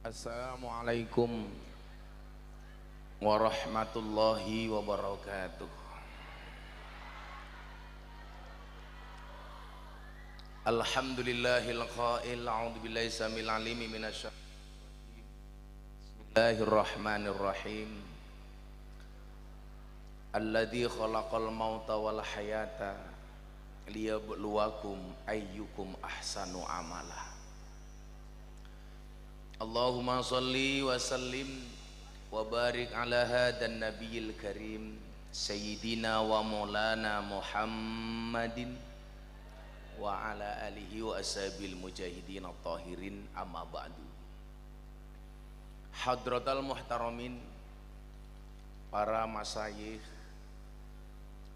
Assalamualaikum warahmatullahi wabarakatuh. Alhamdulillahil qail a'udzu billahi samil alimi minasy Bismillahirrahmanirrahim. Alladzi khalaqal mauta wal hayata liyabluwakum ayyukum ahsanu amala. Allahumma salli wa sallim wa barik ala hadan nabiyil karim sayyidina wa maulana Muhammadin wa ala alihi wa ashabil mujahidin at-tahirin, amma ba'du. Hadratal muhtaramin, para masyayikh,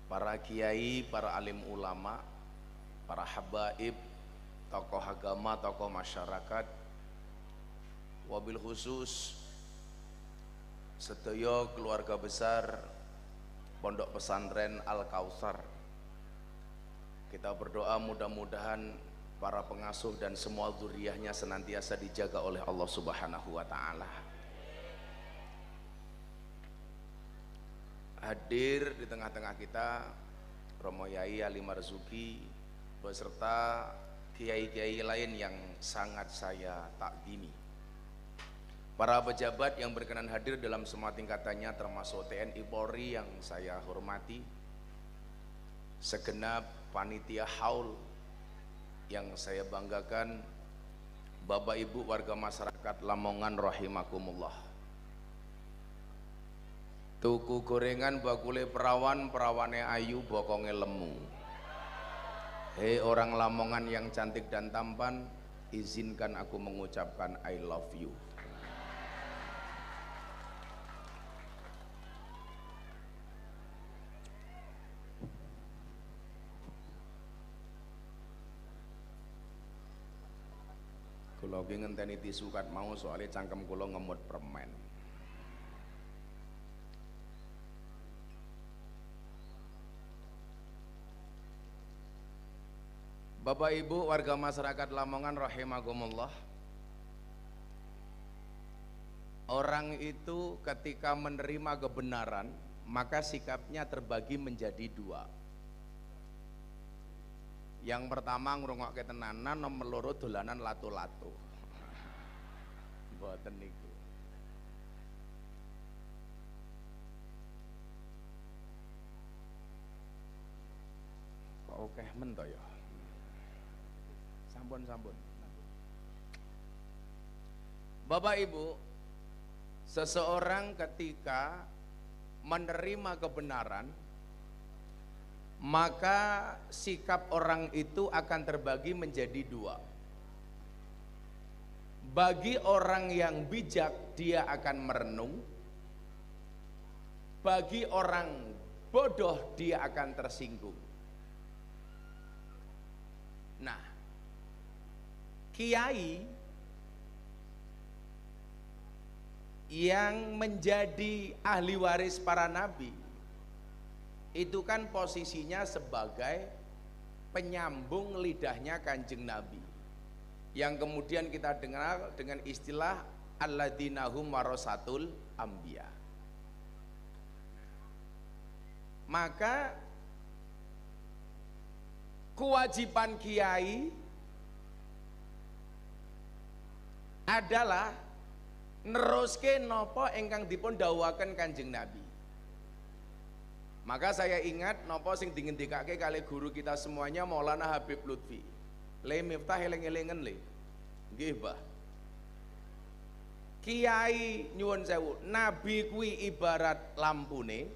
para kiai, para alim ulama, para habaib, tokoh agama, tokoh masyarakat, wabil khusus sedaya keluarga besar Pondok Pesantren Al Kautsar. Kita berdoa mudah-mudahan para pengasuh dan semua dzurriyyahnya senantiasa dijaga oleh Allah Subhanahu wa taala. Hadir di tengah-tengah kita Romo Yai Ali Marzuki beserta kiai-kiai lain yang sangat saya takdimi. Para pejabat yang berkenan hadir dalam semua tingkatannya termasuk TNI Polri yang saya hormati, segenap panitia haul yang saya banggakan, Bapak Ibu warga masyarakat Lamongan rahimakumullah. Tuku gorengan bakule perawan, perawane ayu, bokonge lemu. Hei orang Lamongan yang cantik dan tampan, izinkan aku mengucapkan I love you. Kula ki ngenteni tisu kat mau soalnya cangkem kula ngemut permen. Bapak Ibu warga masyarakat Lamongan rahimakumullah. Orang itu ketika menerima kebenaran maka sikapnya terbagi menjadi dua. Yang pertama ngrungokke tenanan, nomor loro dolanan latu-latu. Mboten niku. Kok akeh men to ya? Sampun. Bapak Ibu, seseorang ketika menerima kebenaran maka sikap orang itu akan terbagi menjadi dua. Bagi orang yang bijak dia akan merenung, bagi orang bodoh dia akan tersinggung. Nah, kiai yang menjadi ahli waris para nabi itu kan posisinya sebagai penyambung lidahnya Kanjeng Nabi, yang kemudian kita dengar dengan istilah alladzina hum warasatul anbiya. Maka kewajiban kiai adalah neruske napa ingkang dipun dawuhaken Kanjeng Nabi. Maka saya ingat napa sing dingendikake kali guru kita semuanya Maulana Habib Lutfi. Le miftah eling-elingen le. Nggih, Mbah. Kiai nyuwun sewu, nabi kuwi ibarat lampune,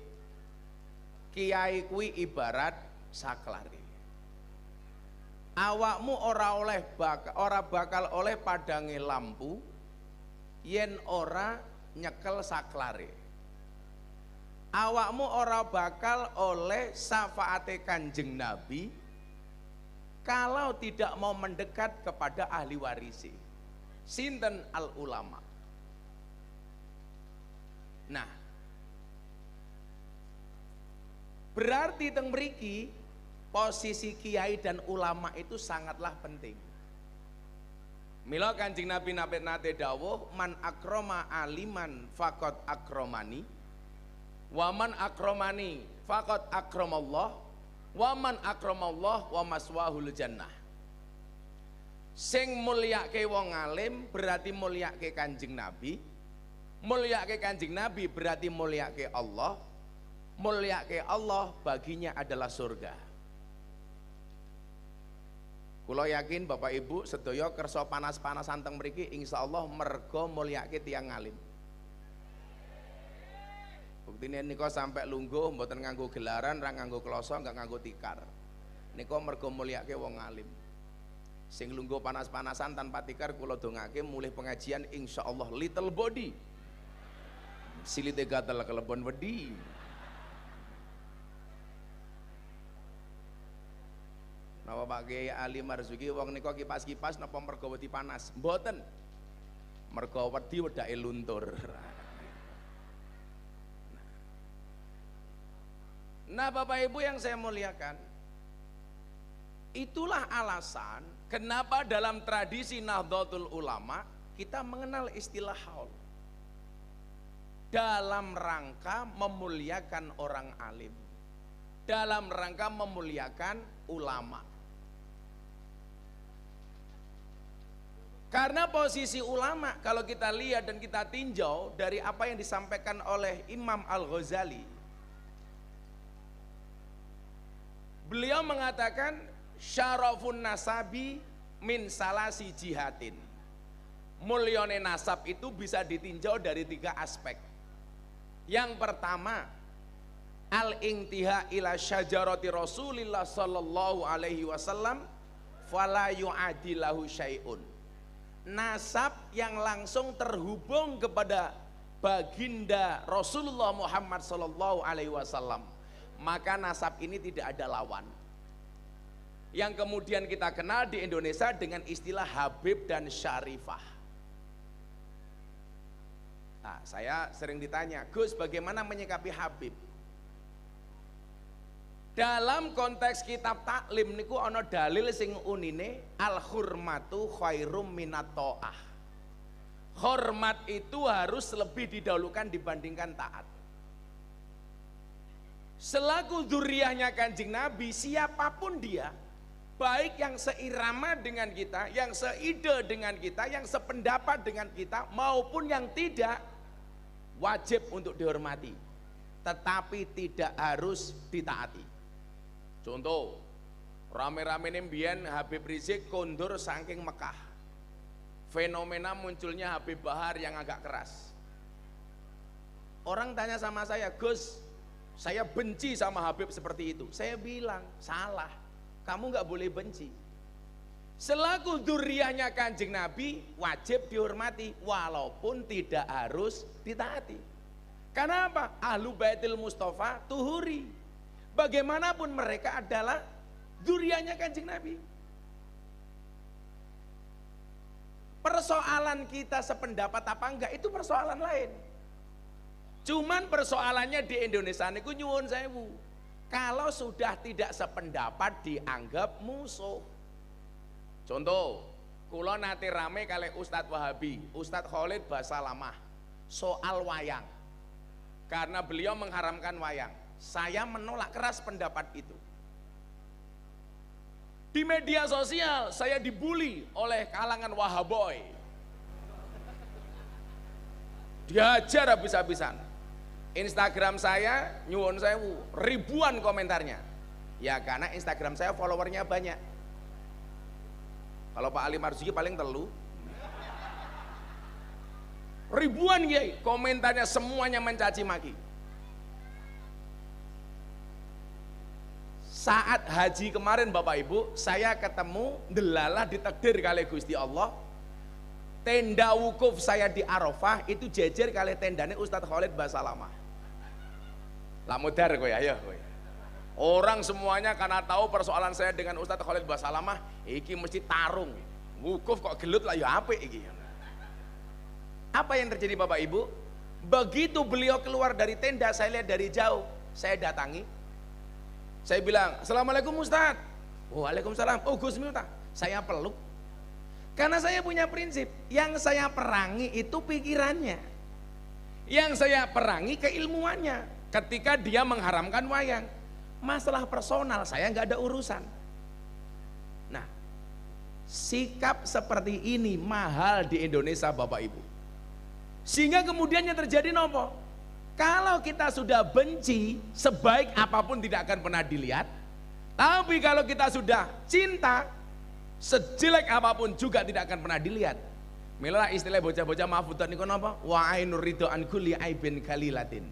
kiai kuwi ibarat saklare. Awakmu ora bakal oleh padange lampu yen ora nyekel saklare. Awakmu ora bakal oleh syafaate Kanjeng Nabi kalau tidak mau mendekat kepada ahli warisi. Sinten al ulama. Nah, berarti teng mriki posisi kiai dan ulama itu sangatlah penting. Mila Kanjeng Nabi nate dawuh, man akroma aliman faqad akromani, wa man akromani faqad akramallah, wa man akramallah wa maswahul jannah. Sing mulyake wong alim berarti mulyake Kanjeng Nabi, mulyake Kanjeng Nabi berarti mulyake Allah, mulyake Allah baginya adalah surga. Kula yakin Bapak Ibu sedaya kersa panas-panasan teng mriki insyaallah merga mulyake tiyang alim. Buktine nika sampai lungguh mboten nganggo gelaran, ra nganggo kloso, enggak nganggo tikar. Nika merga mulyake wong alim. Sing lungguh panas-panasan tanpa tikar kula dongake mulih pengajian insyaallah little body. Silite gatel kelebon wedi. Napa Pak Kiai Ali Marzuki wong nika kipas-kipas napa merga wedi panas? Mboten. Merga wedi wedake luntur. Nah, Bapak Ibu yang saya muliakan, itulah alasan kenapa dalam tradisi Nahdlatul Ulama kita mengenal istilah haul dalam rangka memuliakan orang alim, dalam rangka memuliakan ulama. Karena posisi ulama kalau kita lihat dan kita tinjau dari apa yang disampaikan oleh Imam Al-Ghazali, beliau mengatakan syarafun nasabi min salasi jihatin. Mulyane nasab itu bisa ditinjau dari 3 aspek. Yang pertama, al-intiha ila syajarati Rasulillah sallallahu alaihi wasallam fala yu'adilahu syai'un. Nasab yang langsung terhubung kepada baginda Rasulullah Muhammad sallallahu alaihi wasallam, maka nasab ini tidak ada lawan. Yang kemudian kita kenal di Indonesia dengan istilah Habib dan Syarifah. Nah, saya sering ditanya, Gus, bagaimana menyikapi Habib? Dalam konteks kitab taklim niku ana dalil sing unine al hurmatu khairum minat ta'ah. Hormat itu harus lebih didahulukan dibandingkan taat. Selaku dzurriahnya Kanjeng Nabi, siapapun dia, baik yang seirama dengan kita, yang seide dengan kita, yang sependapat dengan kita, maupun yang tidak, wajib untuk dihormati, tetapi tidak harus ditaati. Contoh, rame-rame mbiyen Habib Rizik kondur saking Mekah. Fenomena munculnya Habib Bahar yang agak keras. Orang tanya sama saya, Gus, saya benci sama Habib seperti itu. Saya bilang, salah, kamu nggak boleh benci. Selaku dzurriahnya Kanjeng Nabi, wajib dihormati walaupun tidak harus ditaati. Karena apa? Ahlu Baitil Mustafa tuhuri. Bagaimanapun mereka adalah dzurriahnya Kanjeng Nabi. Persoalan kita sependapat apa enggak itu persoalan lain. Cuman persoalannya di Indonesia niku nyuwun sewu. Kalau sudah tidak sependapat dianggap musuh. Contoh, kula nate rame kali Ustadz Wahabi, Ustadz Khalid Basalamah soal wayang. Karena beliau mengharamkan wayang. Saya menolak keras pendapat itu. Di media sosial saya dibully oleh kalangan Wahaboy. Dihajar habis-habisan. Instagram saya nyuwun sewu ribuan komentarnya. Ya karena Instagram saya followernya banyak. Kalau Pak Ali Marzuki paling telu. Ribuan Kiai, komentarnya semuanya mencaci maki. Saat haji kemarin Bapak Ibu, saya ketemu delalah ditakdir kali Gusti Allah. Tenda wukuf saya di Arafah itu jejer kali tendane Ustadz Khalid Basalamah. Lamudar kowe ayo kowe. Orang semuanya karena tahu persoalan saya dengan Ustadz Khalid Basalamah, iki mesti tarung. Wukuf kok gelut lah ya apik iki. Apa yang terjadi Bapak Ibu? Begitu beliau keluar dari tenda, saya lihat dari jauh, saya datangi. Saya bilang, Assalamualaikum Ustadz. Waalaikumsalam. Oh Gus Miftah, saya peluk. Karena saya punya prinsip, yang saya perangi itu pikirannya, yang saya perangi keilmuannya. Ketika dia mengharamkan wayang, masalah personal saya nggak ada urusan. Nah, sikap seperti ini mahal di Indonesia Bapak Ibu. Sehingga kemudian yang terjadi nopo? Kalau kita sudah benci, sebaik apapun tidak akan pernah dilihat. Tapi kalau kita sudah cinta, sejelek apapun juga tidak akan pernah dilihat. Mila istilah bocah-bocah mafudan niku napa? Wa ainur ridho an kulli aibin kalilatin.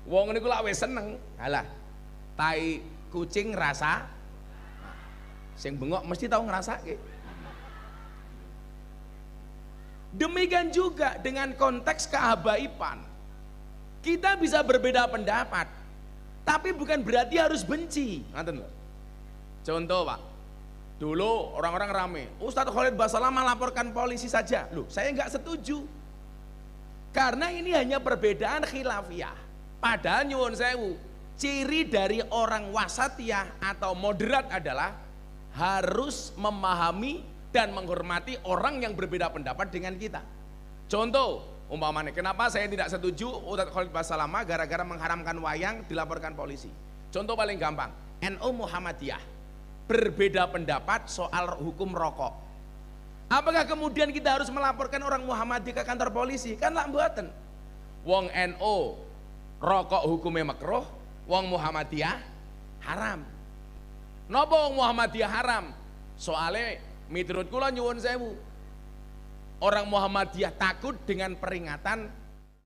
Wong niku lak wis seneng, halah. Tai kucing rasa, sing bengok mesti tahu ngrasake. Demikian juga dengan konteks kehabaiban. Kita bisa berbeda pendapat, tapi bukan berarti harus benci. Ngaten lho. Contoh Pak, dulu orang-orang rame, Ustadz Khalid Basalamah melaporkan polisi saja. Loh, saya nggak setuju. Karena ini hanya perbedaan khilafiyah. Padahal nyuwun sewu, ciri dari orang wasatiyah atau moderat adalah harus memahami dan menghormati orang yang berbeda pendapat dengan kita. Contoh, umpamanya, kenapa saya tidak setuju Ustadz Khalid Basalamah gara-gara mengharamkan wayang dilaporkan polisi. Contoh paling gampang, NU Muhammadiyah berbeda pendapat soal hukum rokok. Apakah kemudian kita harus melaporkan orang Muhammadiyah ke kantor polisi? Kan lah mboten. Wong NU rokok hukumnya makruh, wong Muhammadiyah haram. Napa wong Muhammadiyah haram? Soalnya miturut kula nyuwun sewu, orang Muhammadiyah takut dengan peringatan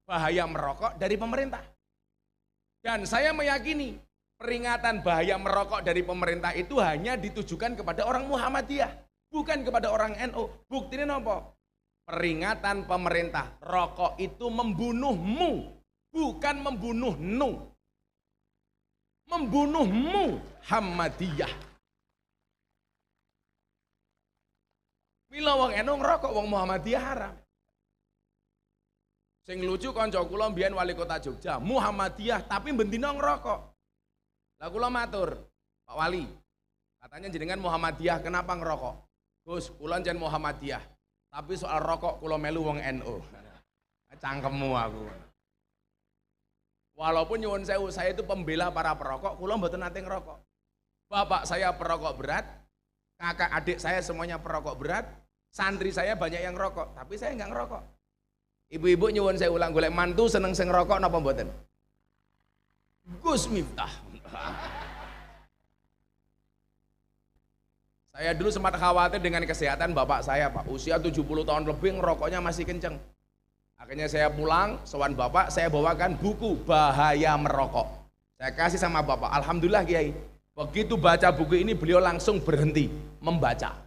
bahaya merokok dari pemerintah. Dan saya meyakini peringatan bahaya merokok dari pemerintah itu hanya ditujukan kepada orang Muhammadiyah, bukan kepada orang NU. Buktinya apa? Peringatan pemerintah, rokok itu membunuhmu, bukan membunuhnu. Membunuhmu Muhammadiyah. Mila wong NU ngerokok, wong Muhammadiyah haram. Sing lucu kanca kula mbiyen wali kota Jogja, Muhammadiyah tapi bendina ngerokok. Lah kula matur, Pak Wali, katanya jenengan Muhammadiyah, kenapa ngerokok? Gus, kula njen Muhammadiyah, tapi soal rokok kula melu wong NU. Cangkemmu aku. Walaupun nyuwun sewu, saya itu pembela para perokok, kula mboten nate ngerokok. Bapak saya perokok berat, kakak adik saya semuanya perokok berat, santri saya banyak yang ngerokok, tapi saya nggak ngerokok. Ibu-ibu nyuwun sewu ulang golek mantu seneng sing ngerokok napa mboten? Gus Miftah. Saya dulu sempat khawatir dengan kesehatan bapak saya Pak, usia 70 tahun lebih ngerokoknya masih kenceng. Akhirnya saya pulang, sowan bapak, saya bawakan buku Bahaya Merokok. Saya kasih sama bapak, alhamdulillah Kiai. Begitu baca buku ini beliau langsung berhenti membaca.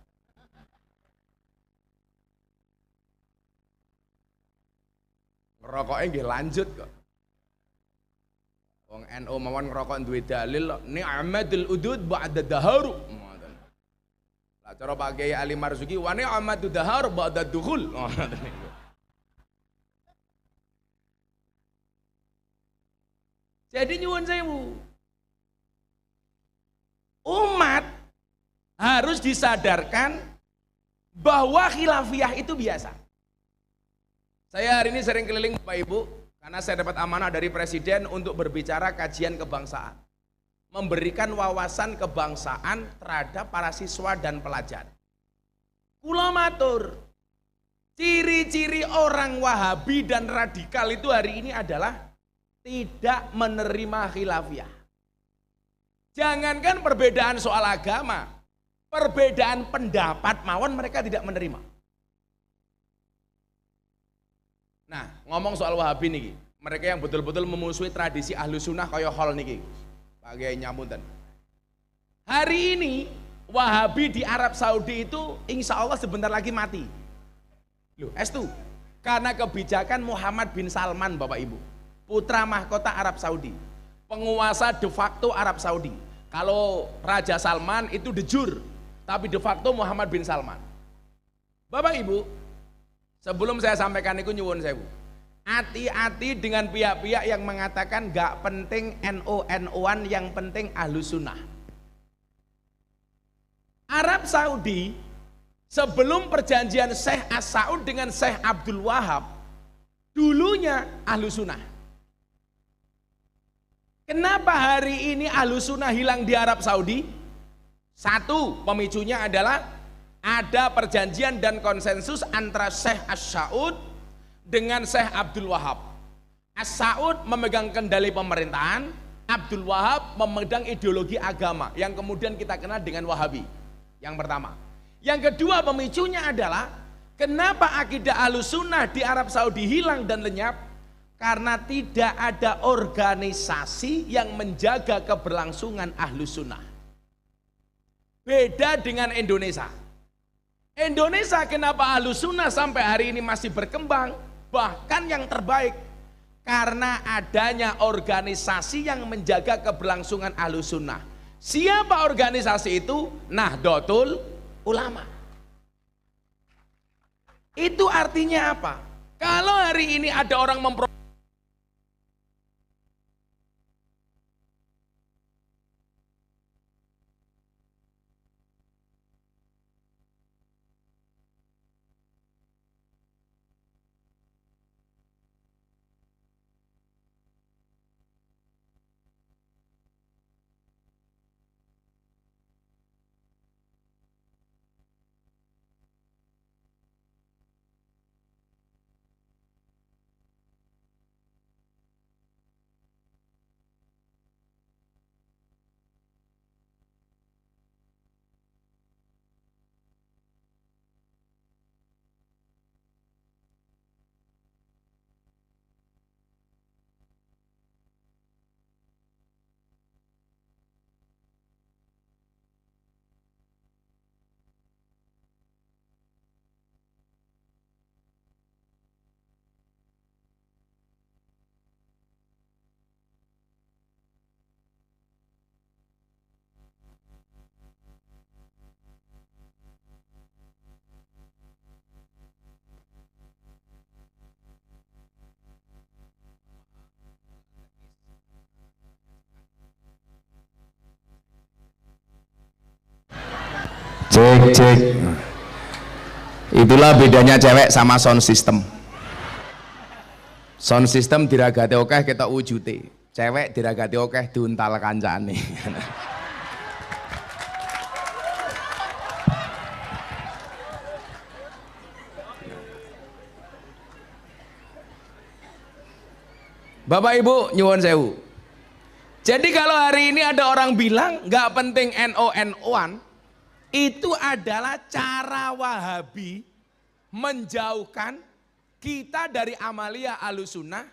Ngerokoknya nggih lanjut kok. Wong NU mawon ngerokok duwe dalil ni'matul udud ba'da daharu. Lah cara Pak Kiai Ali Marzuki wa ni'matud dahar ba'da dukhul. Jadi nyuwun sewu, umat harus disadarkan bahwa khilafiyah itu biasa. Saya hari ini sering keliling Bapak Ibu, karena saya dapat amanah dari Presiden untuk berbicara kajian kebangsaan, memberikan wawasan kebangsaan terhadap para siswa dan pelajar. Kula matur, ciri-ciri orang Wahabi dan radikal itu hari ini adalah tidak menerima khilafiyah. Jangankan perbedaan soal agama, perbedaan pendapat mawon mereka tidak menerima. Nah, ngomong soal Wahabi niki, mereka yang betul-betul memusuhi tradisi ahlu sunnah kaya hol niki, Pak Kiai nyamunten. Hari ini Wahabi di Arab Saudi itu insya Allah sebentar lagi mati. Loh, estu, karena kebijakan Muhammad bin Salman Bapak Ibu, putra mahkota Arab Saudi, penguasa de facto Arab Saudi. Kalau Raja Salman itu de jure, tapi de facto Muhammad bin Salman. Bapak Ibu, sebelum saya sampaikan itu nyuwun sewu, hati-hati dengan pihak-pihak yang mengatakan gak penting NU-NU-an, yang penting ahlu sunnah. Arab Saudi Sebelum perjanjian Syekh As-Saud dengan Syekh Abdul Wahab, dulunya Ahlus Sunnah. Kenapa hari ini Ahlus Sunnah hilang di Arab Saudi? Satu, pemicunya adalah ada perjanjian dan konsensus antara Syekh As-Saud dengan Syekh Abdul Wahab. As-Saud memegang kendali pemerintahan, Abdul Wahab memegang ideologi agama yang kemudian kita kenal dengan Wahabi. Yang pertama. Yang kedua, pemicunya adalah kenapa akidah Ahlus Sunnah di Arab Saudi hilang dan lenyap? Karena tidak ada organisasi yang menjaga keberlangsungan Ahlus Sunnah. Beda dengan Indonesia. Indonesia kenapa Ahlus Sunnah sampai hari ini masih berkembang, bahkan yang terbaik, karena adanya organisasi yang menjaga keberlangsungan Ahlus Sunnah. Siapa organisasi itu? Nahdlatul Ulama. Itu artinya apa? Kalau hari ini ada orang cek. Itulah bedanya cewek sama sound system. Sound system diragati okeh kita wujute. Cewek diragati okeh diuntal kancane. Bapak Ibu nyuwun sewu. Jadi kalau hari ini ada orang bilang nggak penting NO-NO-an, itu adalah cara Wahabi menjauhkan kita dari amalia Ahlus Sunnah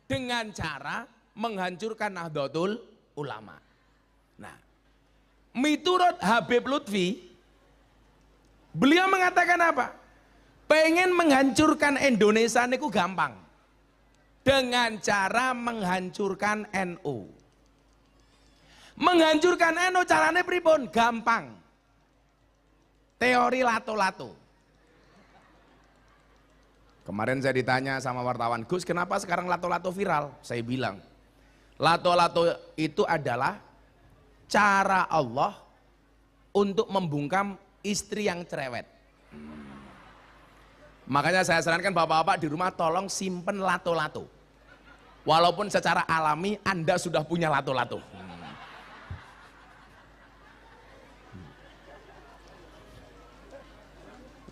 dengan cara menghancurkan Nahdlatul Ulama. Nah, miturut Habib Lutfi, beliau mengatakan apa? Pengen menghancurkan Indonesia niku gampang. Dengan cara menghancurkan NU. Menghancurkan NU caranya pripun? Gampang. Teori lato-lato. Kemarin saya ditanya sama wartawan, Gus kenapa sekarang lato-lato viral? Saya bilang, lato-lato itu adalah cara Allah untuk membungkam istri yang cerewet. Makanya saya sarankan bapak-bapak di rumah tolong simpen lato-lato. Walaupun secara alami Anda sudah punya lato-lato.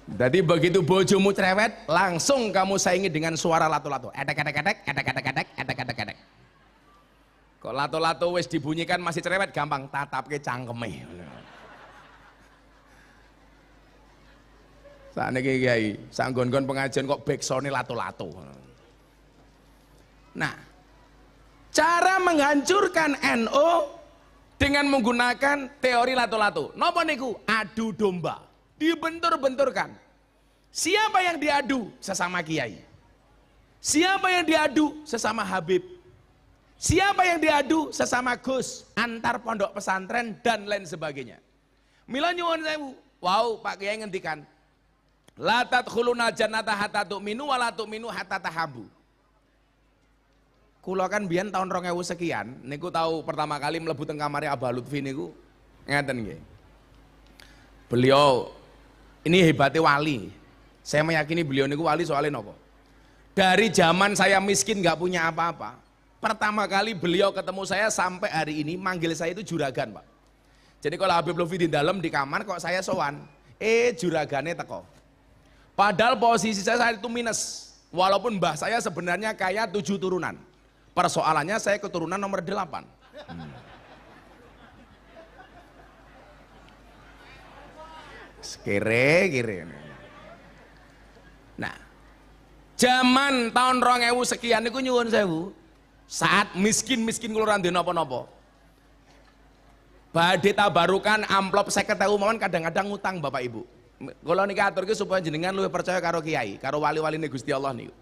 Jadi begitu bojomu cerewet, langsung kamu saingi dengan suara lato-lato. Edek. Kok lato-lato wis dibunyikan masih cerewet, gampang tatapke cangkeme. Sakniki Kiai, sanggon-gon pengajian kok backsound lato-lato. Nah, cara menghancurkan NU dengan menggunakan teori lato-lato. Napa niku? Adu domba. Dibentur-benturkan. Siapa yang diadu? Sesama kiai. Siapa yang diadu? Sesama Habib. Siapa yang diadu? Sesama Gus, antar pondok pesantren dan lain sebagainya. Mila nyuwun sewu. Wow, Pak Kiai ngendikan, la tadkhuluna jannata hatta tu'minu wa la tu'minu hatta tahabu. Kula kan biyen tahun 2000 sekian niku tahu pertama kali mlebu teng kamare Abah Lutfi niku ngeten nggih. Beliau Ini hebatnya wali. Saya meyakini beliau niku wali soalnya nopo. Dari zaman saya miskin nggak punya apa-apa, pertama kali beliau ketemu saya sampai hari ini manggil saya itu juragan, Pak. Jadi kalau Habib Lutfi di dalam di kamar kok saya sowan, juragane teko. Padahal posisi saya saat itu minus. Walaupun mbah saya sebenarnya kaya 7 turunan. Persoalannya saya keturunan nomor 8. Kere. Nah, zaman tahun 2000 sekian niku nyuwun sewu. Saat miskin kula ora ndek napa-napa. Badhe tabarukan amplop 50.000 mawon kadang-kadang ngutang Bapak Ibu. Kula niki aturke supaya jenengan luwih percaya karo kiai, karo wali-waline Gusti Allah niku.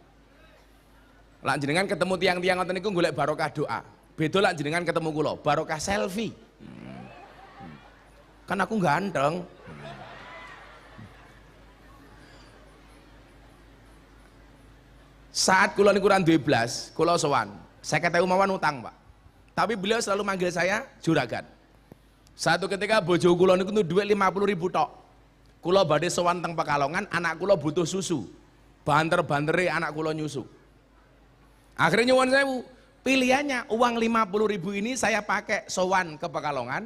Lah jenengan ketemu tiang-tiang ngoten niku golek barokah doa. Beda lah jenengan ketemu kula, barokah selfie. Kan aku ganteng. Saat kula niku duwe blas, kula sowan. 50.000 mawon utang, Pak. Tapi beliau selalu manggil saya juragan. Satu ketika bojo kula niku duwe 50.000 tok. Kula badhe sowan teng Pekalongan, anak kula butuh susu. Banter-bantere anak kula nyusu. Akhirnya nyuwun sewu, pilihannya uang 50.000 ini saya pakai sowan ke Pekalongan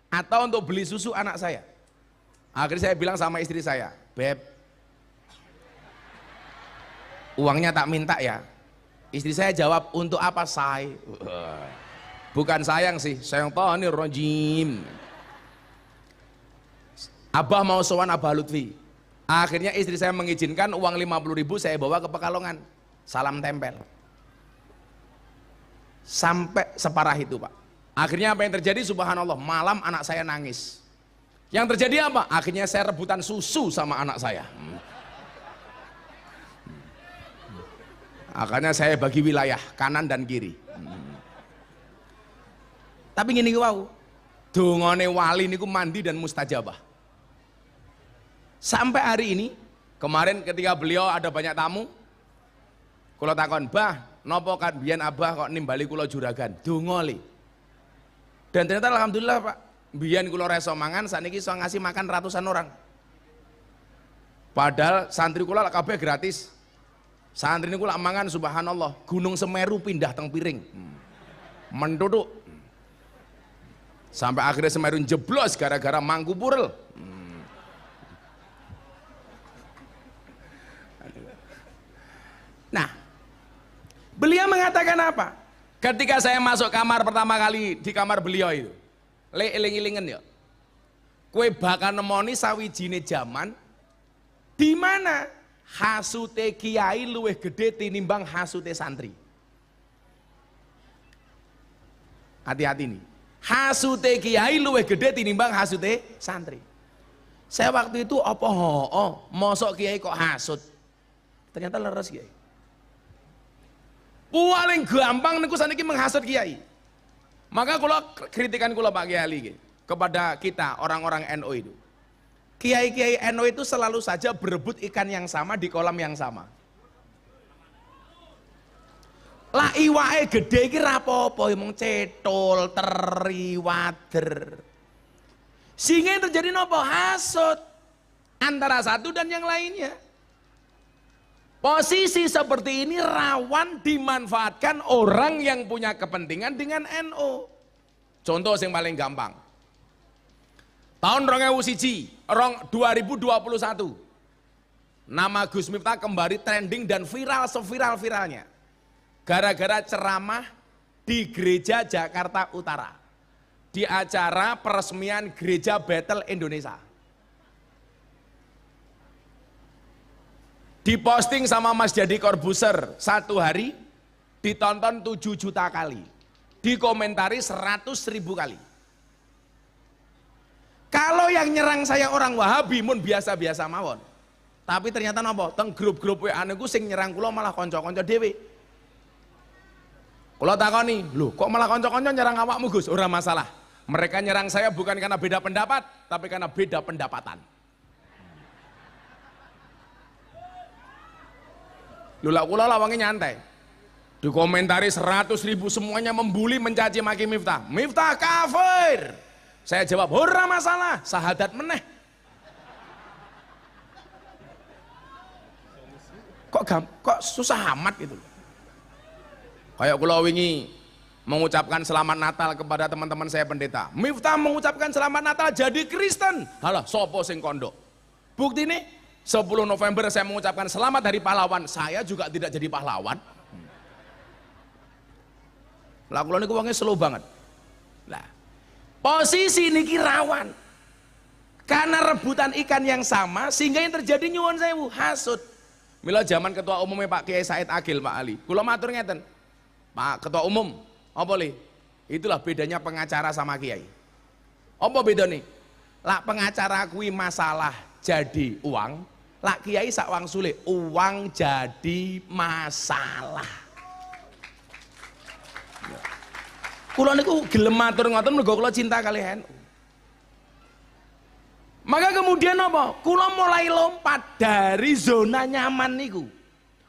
atau untuk beli susu anak saya. Akhirnya saya bilang sama istri saya, "Beb, uangnya tak minta ya." Istri saya jawab, "Untuk apa, say?" Bukan sayang sih, sayang tahunir rojim. Abah mau sowan Abah Lutfi. Akhirnya istri saya mengizinkan uang 50.000 saya bawa ke Pekalongan. Salam tempel. Sampai separah itu, Pak. Akhirnya apa yang terjadi? Subhanallah, malam anak saya nangis. Yang terjadi apa? Akhirnya saya rebutan susu sama anak saya. Akhirnya saya bagi wilayah kanan dan kiri. Tapi gini wow, dongane wali niku mandi dan mustajabah. Sampai hari ini, kemarin ketika beliau ada banyak tamu, kula takon, "Bah, nopo kan biyen Abah kok nimbali kula juragan?" Dongoli. Dan ternyata alhamdulillah, Pak, biyen kula reso mangan, saniki iso ngasih makan ratusan orang. Padahal santri kula kabeh gratis. Santri niku lak mangan subhanallah, Gunung Semeru pindah teng piring. Menduduk. Sampai akhirnya Semeru jeblos gara-gara mangku purel. Nah, beliau mengatakan apa? Ketika saya masuk kamar pertama kali di kamar beliau itu, eling-elingen ya, kue bakal nemoni sawijine zaman di mana hasute kiai luwih gede tinimbang hasute santri. Hati-hati nih, hasute kiai luwih gede tinimbang hasute santri. Saya waktu itu apa mosok kiai kok hasut? Ternyata leres kiai. Paling gampang niku saniki menghasut kiai. Maka kula kritikan kula Pak Kiai kepada kita orang-orang NU itu. Kiai-kiai NU itu selalu saja berebut ikan yang sama di kolam yang sama. Lah iwake gede iki ra apa-apa, mung cetul, teri, wader. Sehingga yang terjadi napa? Hasut antara satu dan yang lainnya. Posisi seperti ini rawan dimanfaatkan orang yang punya kepentingan dengan NU. Contoh yang paling gampang. Tahun 2021, nama Gus Miftah kembali trending dan viral seviral-viralnya. Gara-gara ceramah di Gereja Jakarta Utara. Di acara peresmian Gereja Bethel Indonesia. Diposting sama Mas Jadi Corbuzier, satu hari ditonton 7 juta kali, dikomentari 100.000 kali. Kalau yang nyerang saya orang Wahabi mun biasa-biasa mawon, tapi ternyata napa teng grup-grup WA niku sing nyerang kula malah kanca-kanca dhewe. Kula takoni, "Lho, kok malah kanca-kanca nyerang awakmu, Gus?" Ora masalah. Mereka nyerang saya bukan karena beda pendapat, tapi karena beda pendapatan. Lula kula lawangnya nyantai. Dikomentari 100.000 semuanya membuli mencaci maki Miftah. Miftah kafir. Saya jawab, ora masalah, sahadat meneh. kok susah amat gitu. Kayak kula wingi mengucapkan selamat Natal kepada teman-teman saya pendeta. Miftah mengucapkan selamat Natal jadi Kristen. Halah, sopo sing kondo. Bukti ini 10 November saya mengucapkan selamat hari pahlawan, saya juga tidak jadi pahlawan. Lah kula niku wonge slow banget. Lah, posisi niki rawan. Karena rebutan ikan yang sama sehingga yang terjadi nyuwun sewu hasud. Mila zaman ketua umumnya Pak Kiai Said Agil Pak Ali. Kula matur ngeten. Pak Ketua Umum, apa li? Itulah bedanya pengacara sama kiai. Apa beda nih? Lah pengacara kui masalah jadi uang, lah kiai sak wang sulit, uang jadi masalah. Kula niku gelem matur ngoten mergo kula cinta kalian. Maka kemudian apa? Kula mulai lompat dari zona nyaman niku.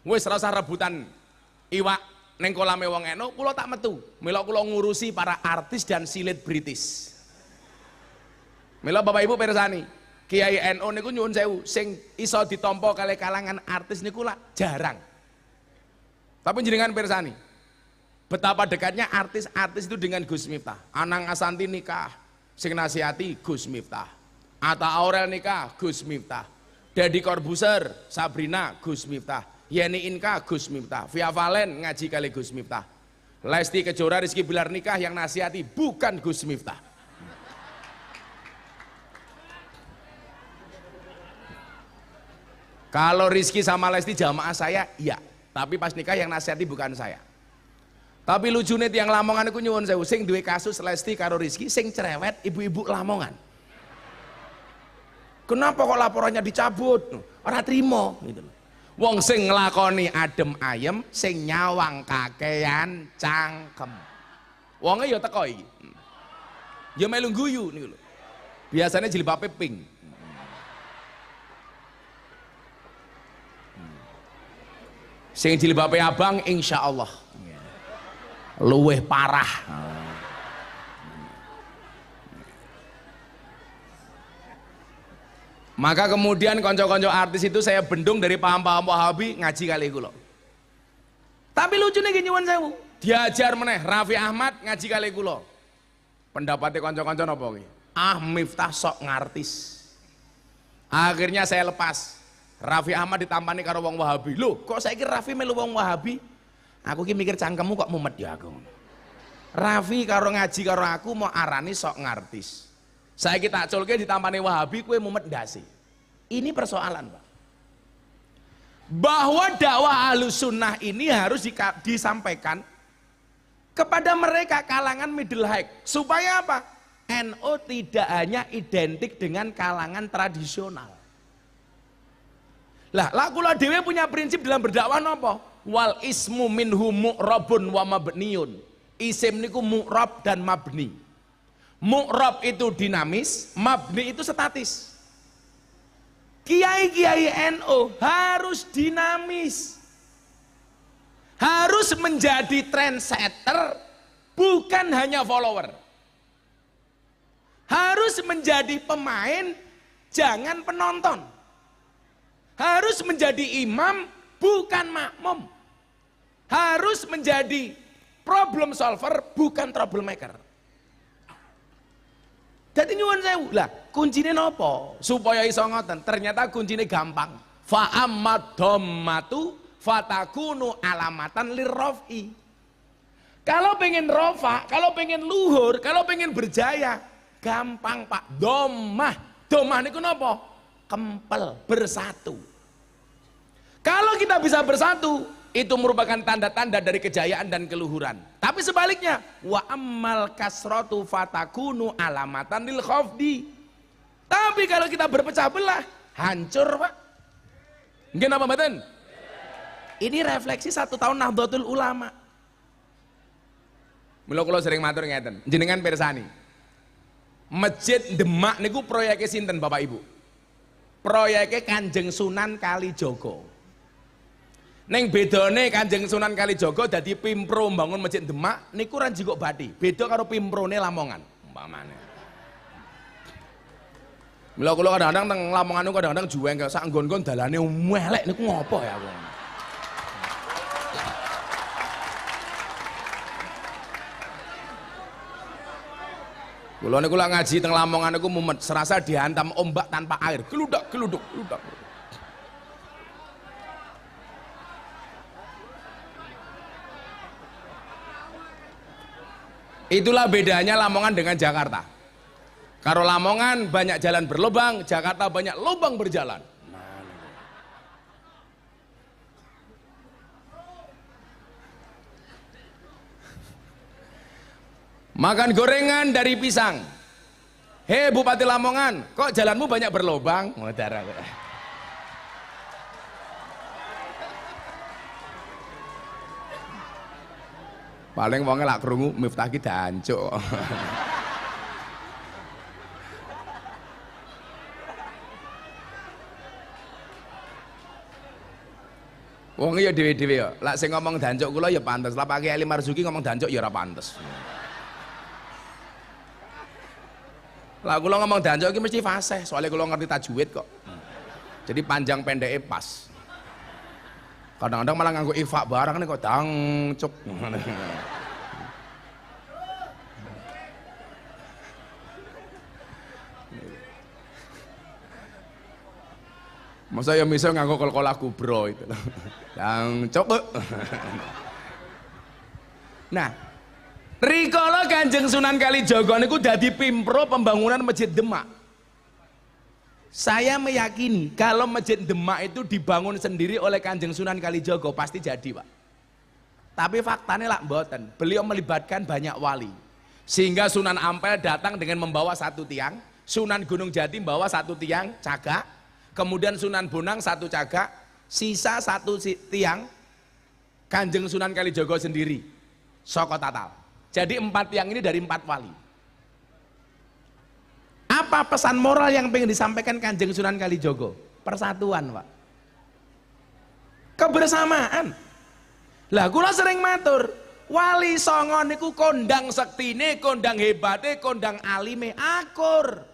Wis rasa rebutan iwak neng kolame wong eno, kula tak metu. Mila kula ngurusi para artis dan selebritis. Mila Bapak Ibu pirsani, Kiai NU niku nyuwun sewu, sing iso ditampa kali kalangan artis niku lah jarang. Tapi jenengan pirsani, betapa dekatnya artis-artis itu dengan Gus Miftah. Anang Asanti nikah, sing nasihati Gus Miftah. Atta Aurel nikah, Gus Miftah. Deddy Corbuzier, Sabrina, Gus Miftah. Yeni Inka, Gus Miftah. Via Valen ngaji kali Gus Miftah. Lesti Kejora, Rizky Bilar nikah yang nasihati bukan Gus Miftah. Kalau Rizky sama Lesti jamaah saya, iya. Tapi pas nikah yang nasihati bukan saya. Tapi lucunya tiang Lamongan itu nyuwun sewu, sing duwe kasus Lesti karo Rizky, sing cerewet ibu-ibu Lamongan. Kenapa kok laporannya dicabut? Ora trimo gitu. Wong sing nglakoni adem ayem, sing nyawang kakean cangkem. Wonge ya teko iki. Ya melu guyu niku lho. Biasanya jilbabe pink. Sing jilbabe abang insyaallah luweh parah. Maka kemudian konco-konco artis itu saya bendung dari paham-paham Wahabi ngaji kali kula. Tapi lucunya gini nyuwun sewu, diajar meneh Raffi Ahmad ngaji kali kula. Pendapatnya konco-konco napa ki? Ah Miftah sok ngartis. Akhirnya saya lepas. Raffi Ahmad ditampani karo wong Wahabi. Loh, kok saiki Raffi melu wong Wahabi? Aku ki mikir cangkemmu kok mumet ya aku. Raffi karo ngaji karo aku mau arani sok ngartis. Saya kita culke ditampani Wahabi kue mumet ndase. Ini persoalan, Pak. Bahwa dakwah Ahlus Sunnah ini harus disampaikan kepada mereka kalangan middle high. Supaya apa? NU tidak hanya identik dengan kalangan tradisional. Lah, kula dhewe punya prinsip dalam berdakwah napa? Wal ismu minhu mu'rabun wa mabniun. Isim niku mu'rab dan mabni. Mu'rab itu dinamis, mabni itu statis. Kiai-kiai NU harus dinamis. Harus menjadi trendsetter, bukan hanya follower. Harus menjadi pemain, jangan penonton. Harus menjadi imam, bukan makmum. Harus menjadi problem solver, bukan troublemaker. Jadi nyuwun sewu lah, kuncinya nopo supaya iso ngoten. Ternyata kuncinya gampang. Fa ammad dhammatu fatakunu alamatan lirrafi. Kalau pengen rofa, kalau pengen luhur, kalau pengen berjaya, gampang Pak. Dhammah niku nopo? Kempel, bersatu. Kalau kita bisa bersatu, itu merupakan tanda-tanda dari kejayaan dan keluhuran. Tapi sebaliknya, wa ammal kasratu fatakunu alamatan lil khafdi. Tapi kalau kita berpecah belah, hancur Pak. Nggih napa mboten? Ini refleksi 1 tahun Nahdlatul Ulama. Mula kula sering matur ngeten, jenengan pirsani. Masjid Demak niku proyeke sinten Bapak Ibu? Proyeke Kanjeng Sunan Kalijaga. Neng bedone Kanjeng Sunan Kalijaga dadi pimpro bangun Masjid Demak niku ora njikok bathi. Beda karo pimprone Lamongan umpamane. Mila kula kadang-kadang teng Lamongan niku kadang-kadang juweng sak nggon-nggon dalane elek niku ngopo ya aku. Kula niku lak ngaji teng Lamongan niku mumet serasa dihantam ombak tanpa air. Geludak geluduk geludak. Itulah bedanya Lamongan dengan Jakarta. Kalau Lamongan banyak jalan berlubang, Jakarta banyak lubang berjalan. Makan gorengan dari pisang. Hei Bupati Lamongan, kok jalanmu banyak berlubang? Paling wongnya lak krungu Miftah ki dancuk. Wong ya dhewe-dhewe ya. Lak sing ngomong dancuk kula ya pantes. Lah Pak Kiai Marzuki ngomong dancuk ya ora pantes. Lah kula ngomong dancuk iki mesti fasih, soalnya kula ngerti tajwid kok. Jadi panjang pendeknya pas. Kadang-kadang malah nganggo ifa barang nih kok dancuk. Masa ya misal nganggo kol-kol kubro itu. Dancuk. Nah, rikala Kanjeng Sunan Kalijaga niku dadi pimpro pembangunan Masjid Demak. Saya meyakini kalau Masjid Demak itu dibangun sendiri oleh Kanjeng Sunan Kalijaga pasti jadi, Pak. Tapi faktanya lah mboten. Beliau melibatkan banyak wali. Sehingga Sunan Ampel datang dengan membawa satu tiang, Sunan Gunung Jati membawa satu tiang cagak, kemudian Sunan Bonang satu cagak, sisa satu tiang Kanjeng Sunan Kalijaga sendiri. Soko Tatal. Jadi 4 tiang ini dari 4 wali. Apa pesan moral yang pengen disampaikan Kanjeng Sunan Kalijaga? Persatuan, Pak. Kebersamaan. Lah kula sering matur, wali songo niku kondang sektine, kondang hebate, kondang alime akur.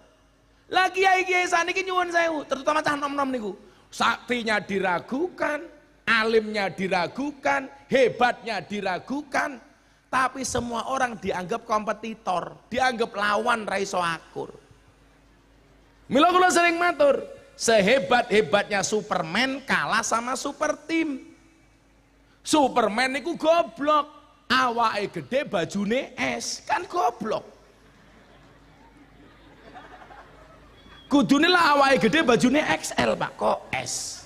Lah kiai-kiai saniki nyuwun sewu, terutama cah nom-nom niku. Saktinya diragukan, alimnya diragukan, hebatnya diragukan. Tapi semua orang dianggap kompetitor, dianggap lawan ra iso akur. Mila kula sering matur, sehebat-hebatnya Superman kalah sama super team. Superman niku goblok, awake gede bajune es, kan goblok. Kudune lah awake gede bajune XL, Pak, kok es.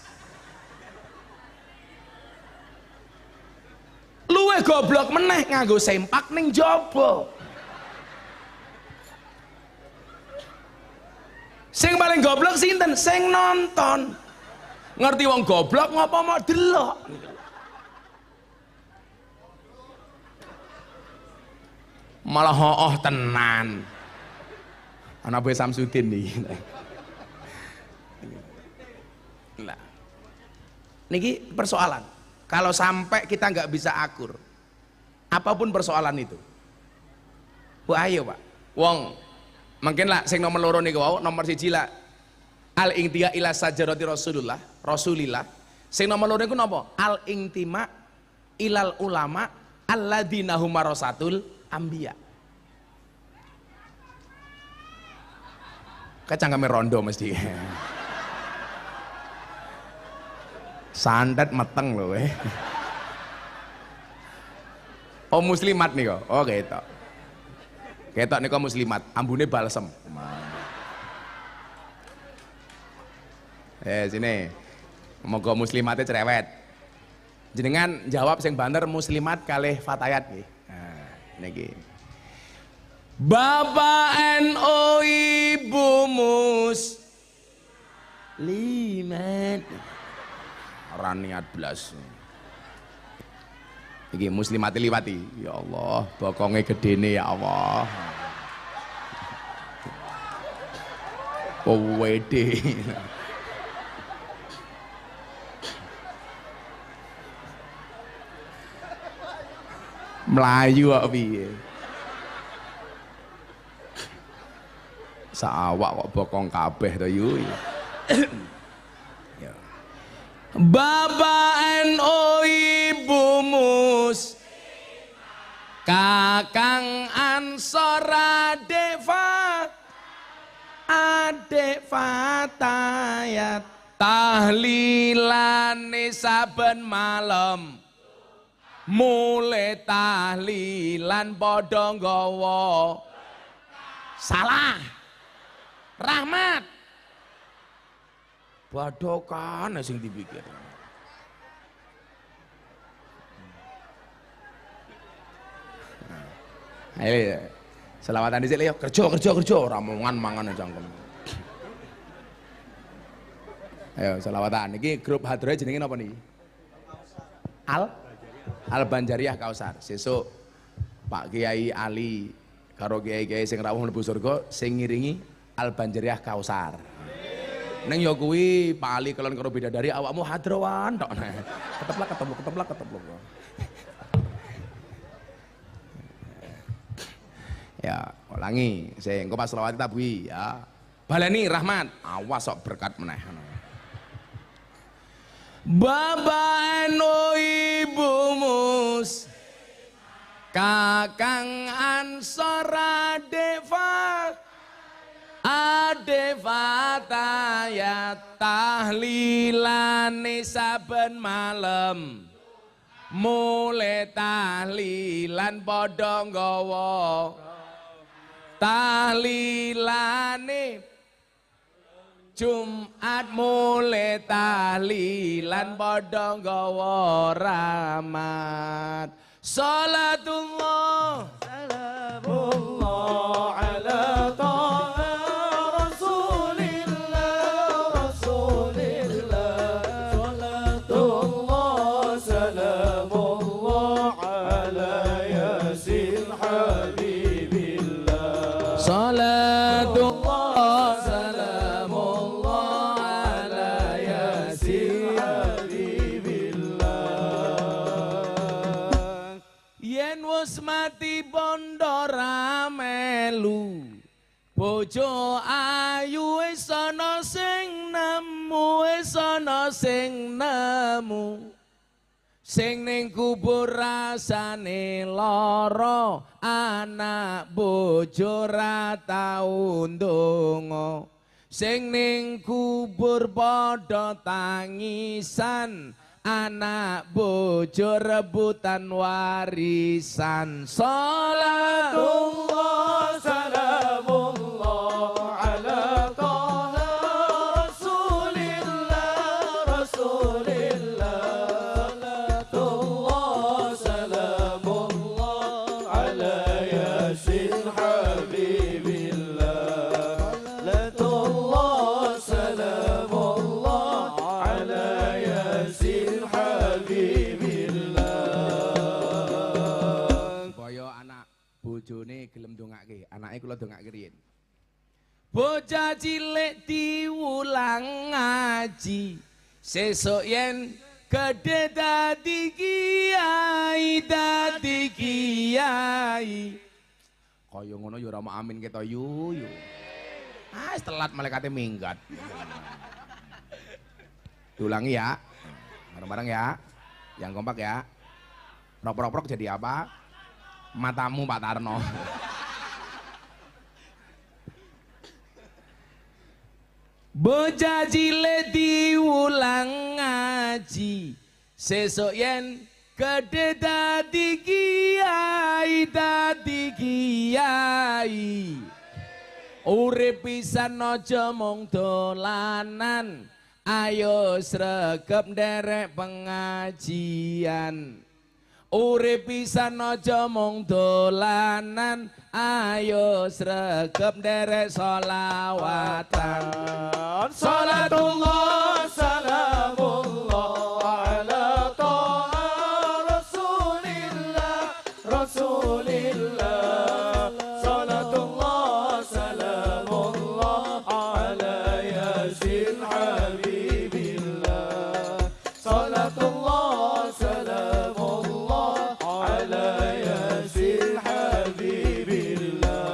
Luwe goblok meneh nganggo sempak ning jaba. Sing paling goblok sinten? Sing nonton. Ngerti wong goblok ngapa mau delok? Malah hooh tenan. Anak Boy Samsudin nih. Nah, niki persoalan. Kalau sampai kita nggak bisa akur, apapun persoalan itu, wah ayo Pak, wong, mungkin lah, sing nomor loro niku wau, nomor 1 lah, al intia ila sajarati Rasulillah, sing nomor loro niku napa? Al intima ilal ulama alladzina hum warasatul anbiya. Kecangkeme rondo mesti. Santet meteng loh Oh muslimat nih kok. Oh ketok. Ketok nih kok muslimat, ambune balsem. Sini. Moga muslimatnya cerewet. Jenengan jawab sing banter muslimat kalih fatayat nggih. Nah, niki. Bapak NU Ibu Muslimat. Ora niat blas. Iki muslimati liwati. Ya Allah, bokonge gedene ya Allah. Oh wede. Melayu kok piye? Saawak kok bokong kabeh to yu. Bapak NU Ibu Mus Kakang Ansor Deva fatayat tahlilane saben malam mulai tahlilan padha nggawa salah rahmat badokan sing dipikir. Ayo selawatan dhisik yo kerja ora mangan cangkem. Ayo selawatan iki grup hadroh jenenge napa niki? Al Banjariah Kausar. Sesuk Pak Kiai Ali karo kiai-kiai sing rawuh mlebu surga sing ngiringi Al Banjariah Kausar. Neng yo kuwi Pak Ali kelon karo bidadari awakmu hadrowan tok. Keteplak. Ya, ulangi. Sing engko pas selawat tabuhi ya. Baleni rahmat, awas sok berkat meneh. Bapak eno ibu mus kakang ansor adeva ya tahlilane saben malam mulai tahlilan padha nggawa tahlilane Jumat mulai tahlilan padha nggawa rahmat salatullah salamullah ala taha rasulillah salatullah salamullah ala yasin habibillah salatullah salamullah ala yasin habibillah yen wis mati bondo ra melu bojo ayu wis ana sing nemu sing ning kubur rasane lara anak bojo ra tau ndonga sing ning kubur padha tangisan anak bojo rebutan warisan salatullah salamullah ala taha rasulillah salatullah salamullah ala yasin habibillah salatullah salamullah ala yasin habibillah kaya anak bojone gelem ndongake anake kula ndongake riyen bocah cilik diulang ngaji sesuk yen gedhe dadi kiai kaya ngono ya ora mau amin keto yu wis telat malaikate minggat diulangi ya bareng-bareng ya yang kompak ya prok jadi apa matamu Pak Tarno bocah cilik diulang ngaji sesuk yen gedhe dadi kiai urip pisan aja mung dolanan ayo sregep nderek pengajian urip pisan aja mung dolanan ayo sregep nderek sholawatan salatullah salamullah ala taha rasulillah salatullah salamullah ala yasin habibillah salatullah salamullah ala yasin habibillah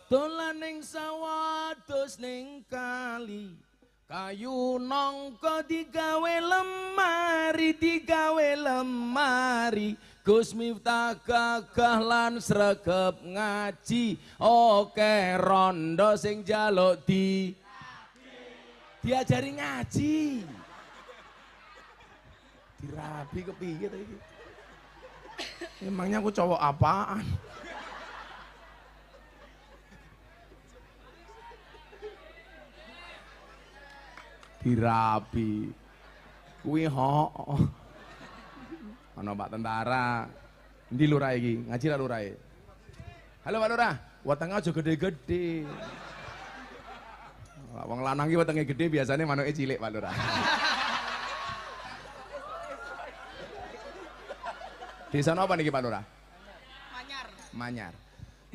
dolan ning sawah dos ning kali kayu nongko digawe lemari Gus Miftah gagah lan sregep ngaji, oke rondo sing jaluk diajari ngaji. Dirabi kepiye ta iki? Emangnya aku cowok apaan? Dirabi. Kuwi ho. Ana Pak Tentara. Endi lurah iki? Ngaji ra lurah e? Halo Pak Lurah, wetenge aja gede-gede. Wong lanang iki wetenge gede biasanya manuke cilik Pak Lurah. Desa apa niki Pak Lurah? Manyar. Manyar.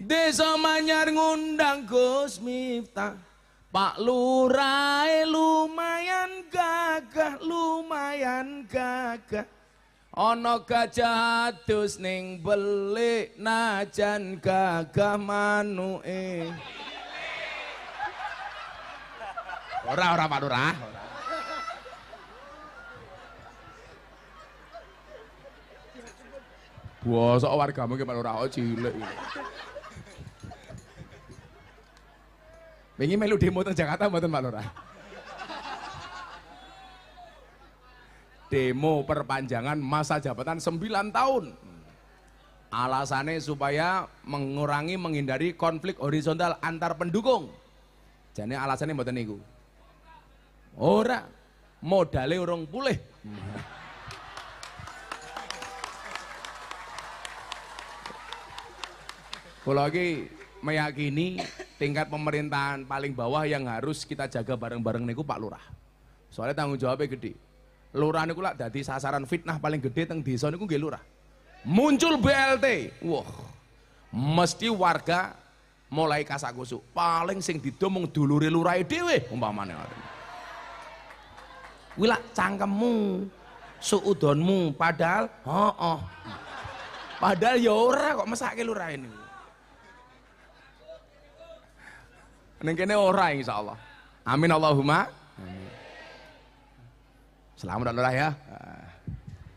Desa Manyar ngundang Gus Miftah. Pak Lurah lumayan gagah, lumayan gagah. Ana gajah adus ning belik najan gagah manuke. Ora Pak Lurah. Bosok wargamu ki Pak Lurah cilik. Wingi melu demo teng Jakarta mboten Pak Lurah? Demo perpanjangan masa jabatan 9 tahun. Alasannya supaya menghindari konflik horizontal antar pendukung. Jane alasannya mboten niku. Ora, modale urung pulih. Kalau lagi meyakini tingkat pemerintahan paling bawah yang harus kita jaga bareng-bareng niku Pak Lurah. Soalnya tanggung jawabnya gede. Lurah niku lak dadi sasaran fitnah paling gede teng desa niku nggih Lurah. Muncul BLT. Wah. Mesti warga mulai kasak-kusuk. Paling sing didomong dulure lurahe dhewe umpamane ngoten. Kuwi lak cangkemmu, suudonmu padahal heeh. Padahal ya ora kok mesake lurahe niku. Neng kene ora insyaallah. Amin Allahumma. Amin. Selamat Lurah ya.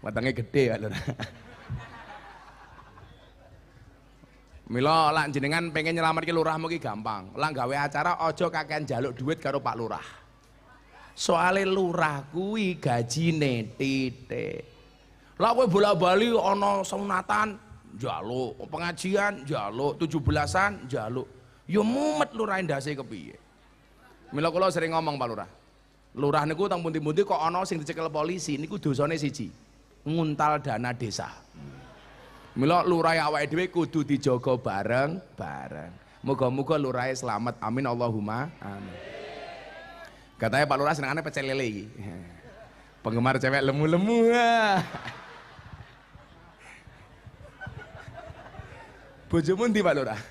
Wetenge gede ya Lurah. Mila lak jenengan pengen nyelametke lurahmu ki gampang. Lah gawe acara aja kakean njaluk duit karo Pak Lurah. Soale lurah kuwi gajine titik. Lah kowe bola-bali ana sunatan njaluk, pengajian njaluk, 17-an njaluk. Ya mumet lurah ndase kepiye. Mila kula sering ngomong Pak Lurah. Lurah niku teng pundi-pundi kok ana sing dicekel polisi niku dosane siji. Nguntal dana desa. Mila lurah awake dhewe kudu dijaga bareng-bareng. Muga-muga lurahe selamat. Amin Allahumma amin. Katanya Pak Lurah senengane pecel lele iki. Penggemar cewek lemu-lemu. Bojomu ndi Pak Lurah?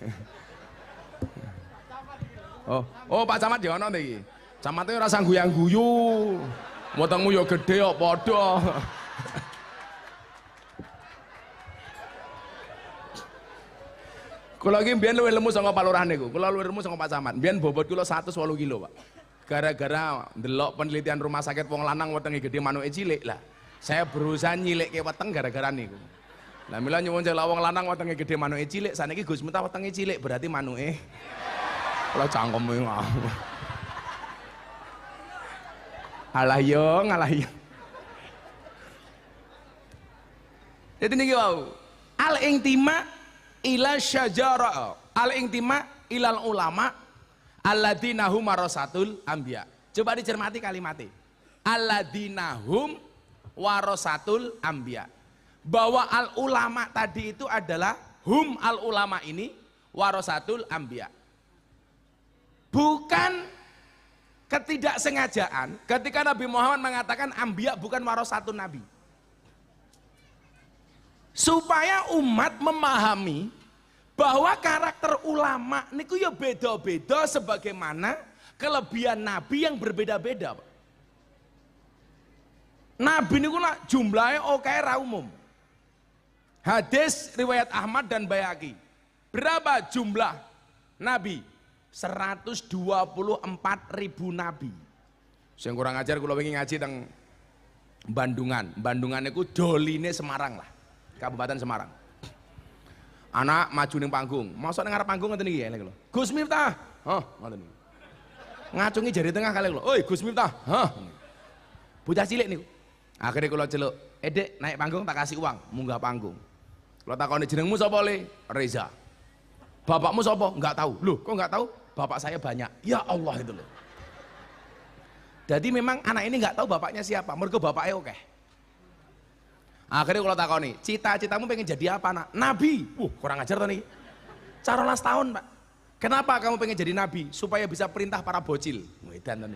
Oh Pak Camat ya ana iki. Camate ora sang guyang-guyu. Wetengmu ya gedhe kok padha. Kula iki mbiyen luwih lemu saka Pak Lurah niku. Kula luwih lemu saka Pak Camat. Mbiyen bobot kula 108 kilo, Pak. Gara-gara ndelok penelitian rumah sakit wong lanang wetenge gedhe manuke cilik lah. Saya berusaha nyilikke weteng gara-gara niku. Lah mila nyuwun jela wong lanang wetenge gedhe manuke cilik, saniki Gus Miftah wetenge cilik berarti manuke kula cangkeme ngawur. Alah yo, ngalah yo. Jadi niki wau. Al-intima ila syajara. Al-intima ilal ulama alladzina hum warasatul anbiya. Coba dicermati kalimatnya. Alladzina hum warasatul anbiya. Bahwa al ulama tadi itu adalah hum al ulama ini warasatul anbiya. Bukan ketidaksengajaan ketika Nabi Muhammad mengatakan anbiya bukan warasatun nabi. Supaya umat memahami bahwa karakter ulama niku ya beda-beda sebagaimana kelebihan nabi yang berbeda-beda. Nabi niku lah jumlahnya oke ra umum. Hadis riwayat Ahmad dan Baihaqi. Berapa jumlah nabi? 124.000 nabi. Sing kurang ajar kula wingi ngaji teng Bandungan. Bandungan niku doline Semarang lah. Kabupaten Semarang. Anak maju ning panggung, mosok ning ngarep panggung ngoten iki ya lho. Gus Miftah. Hah, ngoten niku. Ngacungi jari tengah kali lho. Oi Gus Miftah. Hah. Bocah cilik niku. Akhirnya kula celuk, "Dek, naik panggung tak kasih uang, munggah panggung." Kula takoni jenengmu sapa, Le? Reza. Bapakmu sapa? Enggak tahu. Loh, kok enggak tahu? Bapak saya banyak. Ya Allah itu loh. Jadi memang anak ini enggak tahu bapaknya siapa, mergo bapaknya oke. Akhirnya kalau takoni, cita-citamu pengen jadi apa nak? Nabi. Kurang ajar tadi. 14 tahun pak. Kenapa kamu pengen jadi nabi? Supaya bisa perintah para bocil. Wedan tadi.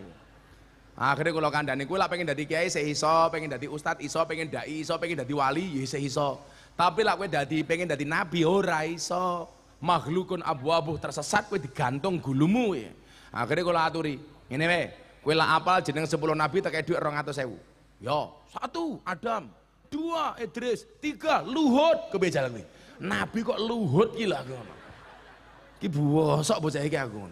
Akhirnya kalau kandani, gue lah pengen jadi kiai seiso, pengen jadi ustadz iso, pengen dai iso, pengen jadi wali ya seiso. Tapi lah gue pengen jadi nabi ora iso. Makhlukun abu-abu tersesat gue digantung gulumu ya. Akhirnya kalau aturi, ini weh, gue lah apal jeneng 10 nabi tak kayak duit 200.000. Yo, 1 Adam. 2 Idris, 3 Luhut kebejalan nih. Nabi kok Luhut gila aku. Ki bosok bocah iki aku.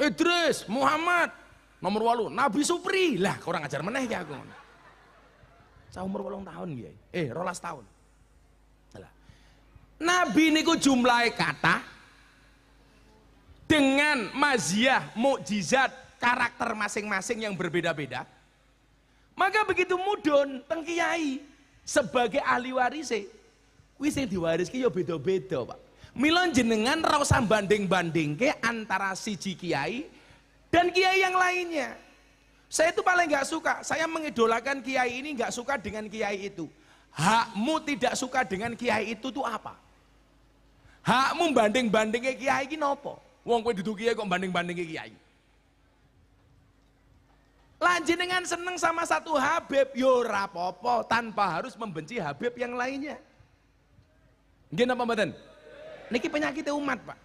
Idris, Muhammad, nomor 8, Nabi Supri. Lah kurang ajar meneh ki aku. Saya umur 8 tahun ki. 12 tahun. Lah. Nabi niku jumlahe kata dengan maziyah, mukjizat, karakter masing-masing yang berbeda-beda. Maka begitu mudun teng kiai sebagai ahli warise kuwi sing diwariske ya beda-beda Pak. Mila jenengan ra usah banding-bandingke antara siji kiai dan kiai yang lainnya. Saya itu paling nggak suka, saya mengidolakan kiai ini nggak suka dengan kiai itu. Hakmu tidak suka dengan kiai itu tuh apa? Hakmu banding-bandingke kiai iki napa? Wong kowe dudu kiai kok banding-bandingke kiai. Lanjenengan seneng sama satu Habib, yo rapopo tanpa harus membenci Habib yang lainnya. Nggih napa mboten? Niki penyakit umat, Pak.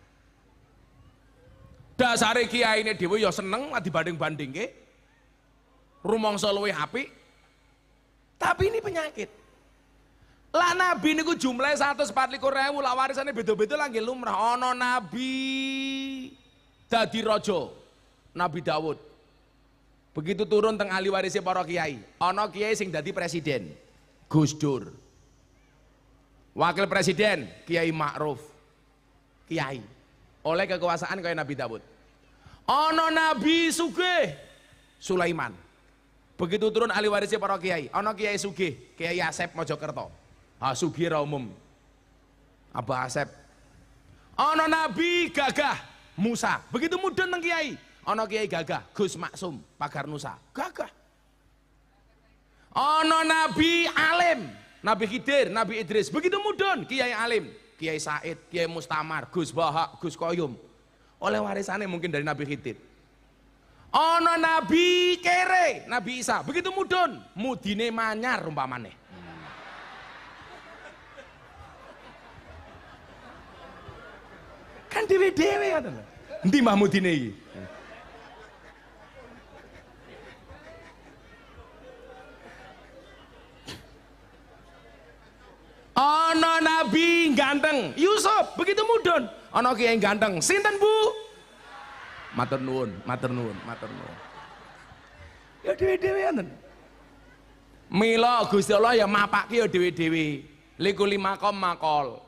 Dasare kiai ini dhewe yo seneng dibanding-bandingke. Rumangsa luwih apik. Tapi ini penyakit. Lah nabi niku jumlahe 124.000 lah warisane beda-beda lah nggih lumrah. Ana nabi dadi raja, Nabi Daud. Begitu turun teng ahli warisnya para kiai, ana kiai sing dadi presiden, Gus Dur. Wakil presiden, Kiai Ma'ruf. Kiai. Oleh kekuasaan kayak Nabi Daud. Ana nabi sugih, Sulaiman. Begitu turun ahli warisnya para kiai, ana kiai sugih, Kiai Asep Mojokerto. Sugih ra umum. Abah Asep. Ana nabi gagah, Musa. Begitu mudun teng kiai. Ana kiai gagah, Gus Maksum, Pagar Nusa, gagah. Ana nabi alim, Nabi Khidir, Nabi Idris, begitu mudun, kiai alim, Kiai Said, Kiai Mustamar, Gus Bahak, Gus Koyum. Oleh warisannya mungkin dari Nabi Khidir. Ana nabi kere, Nabi Isa, begitu mudun, mudine manyar umpamane. Kan dewe-dewe ngoten lho. Endi mah mudine iki? Ana nabi ganteng Yusuf begitu mudun. Ana kiai ganteng sinten Bu? Matur nuwun, matur nuwun, matur nuwun. Ya dhewe-dhewe ngoten. Mila Gusti Allah ya mapake ya dhewe-dhewe. Likuli makom makol.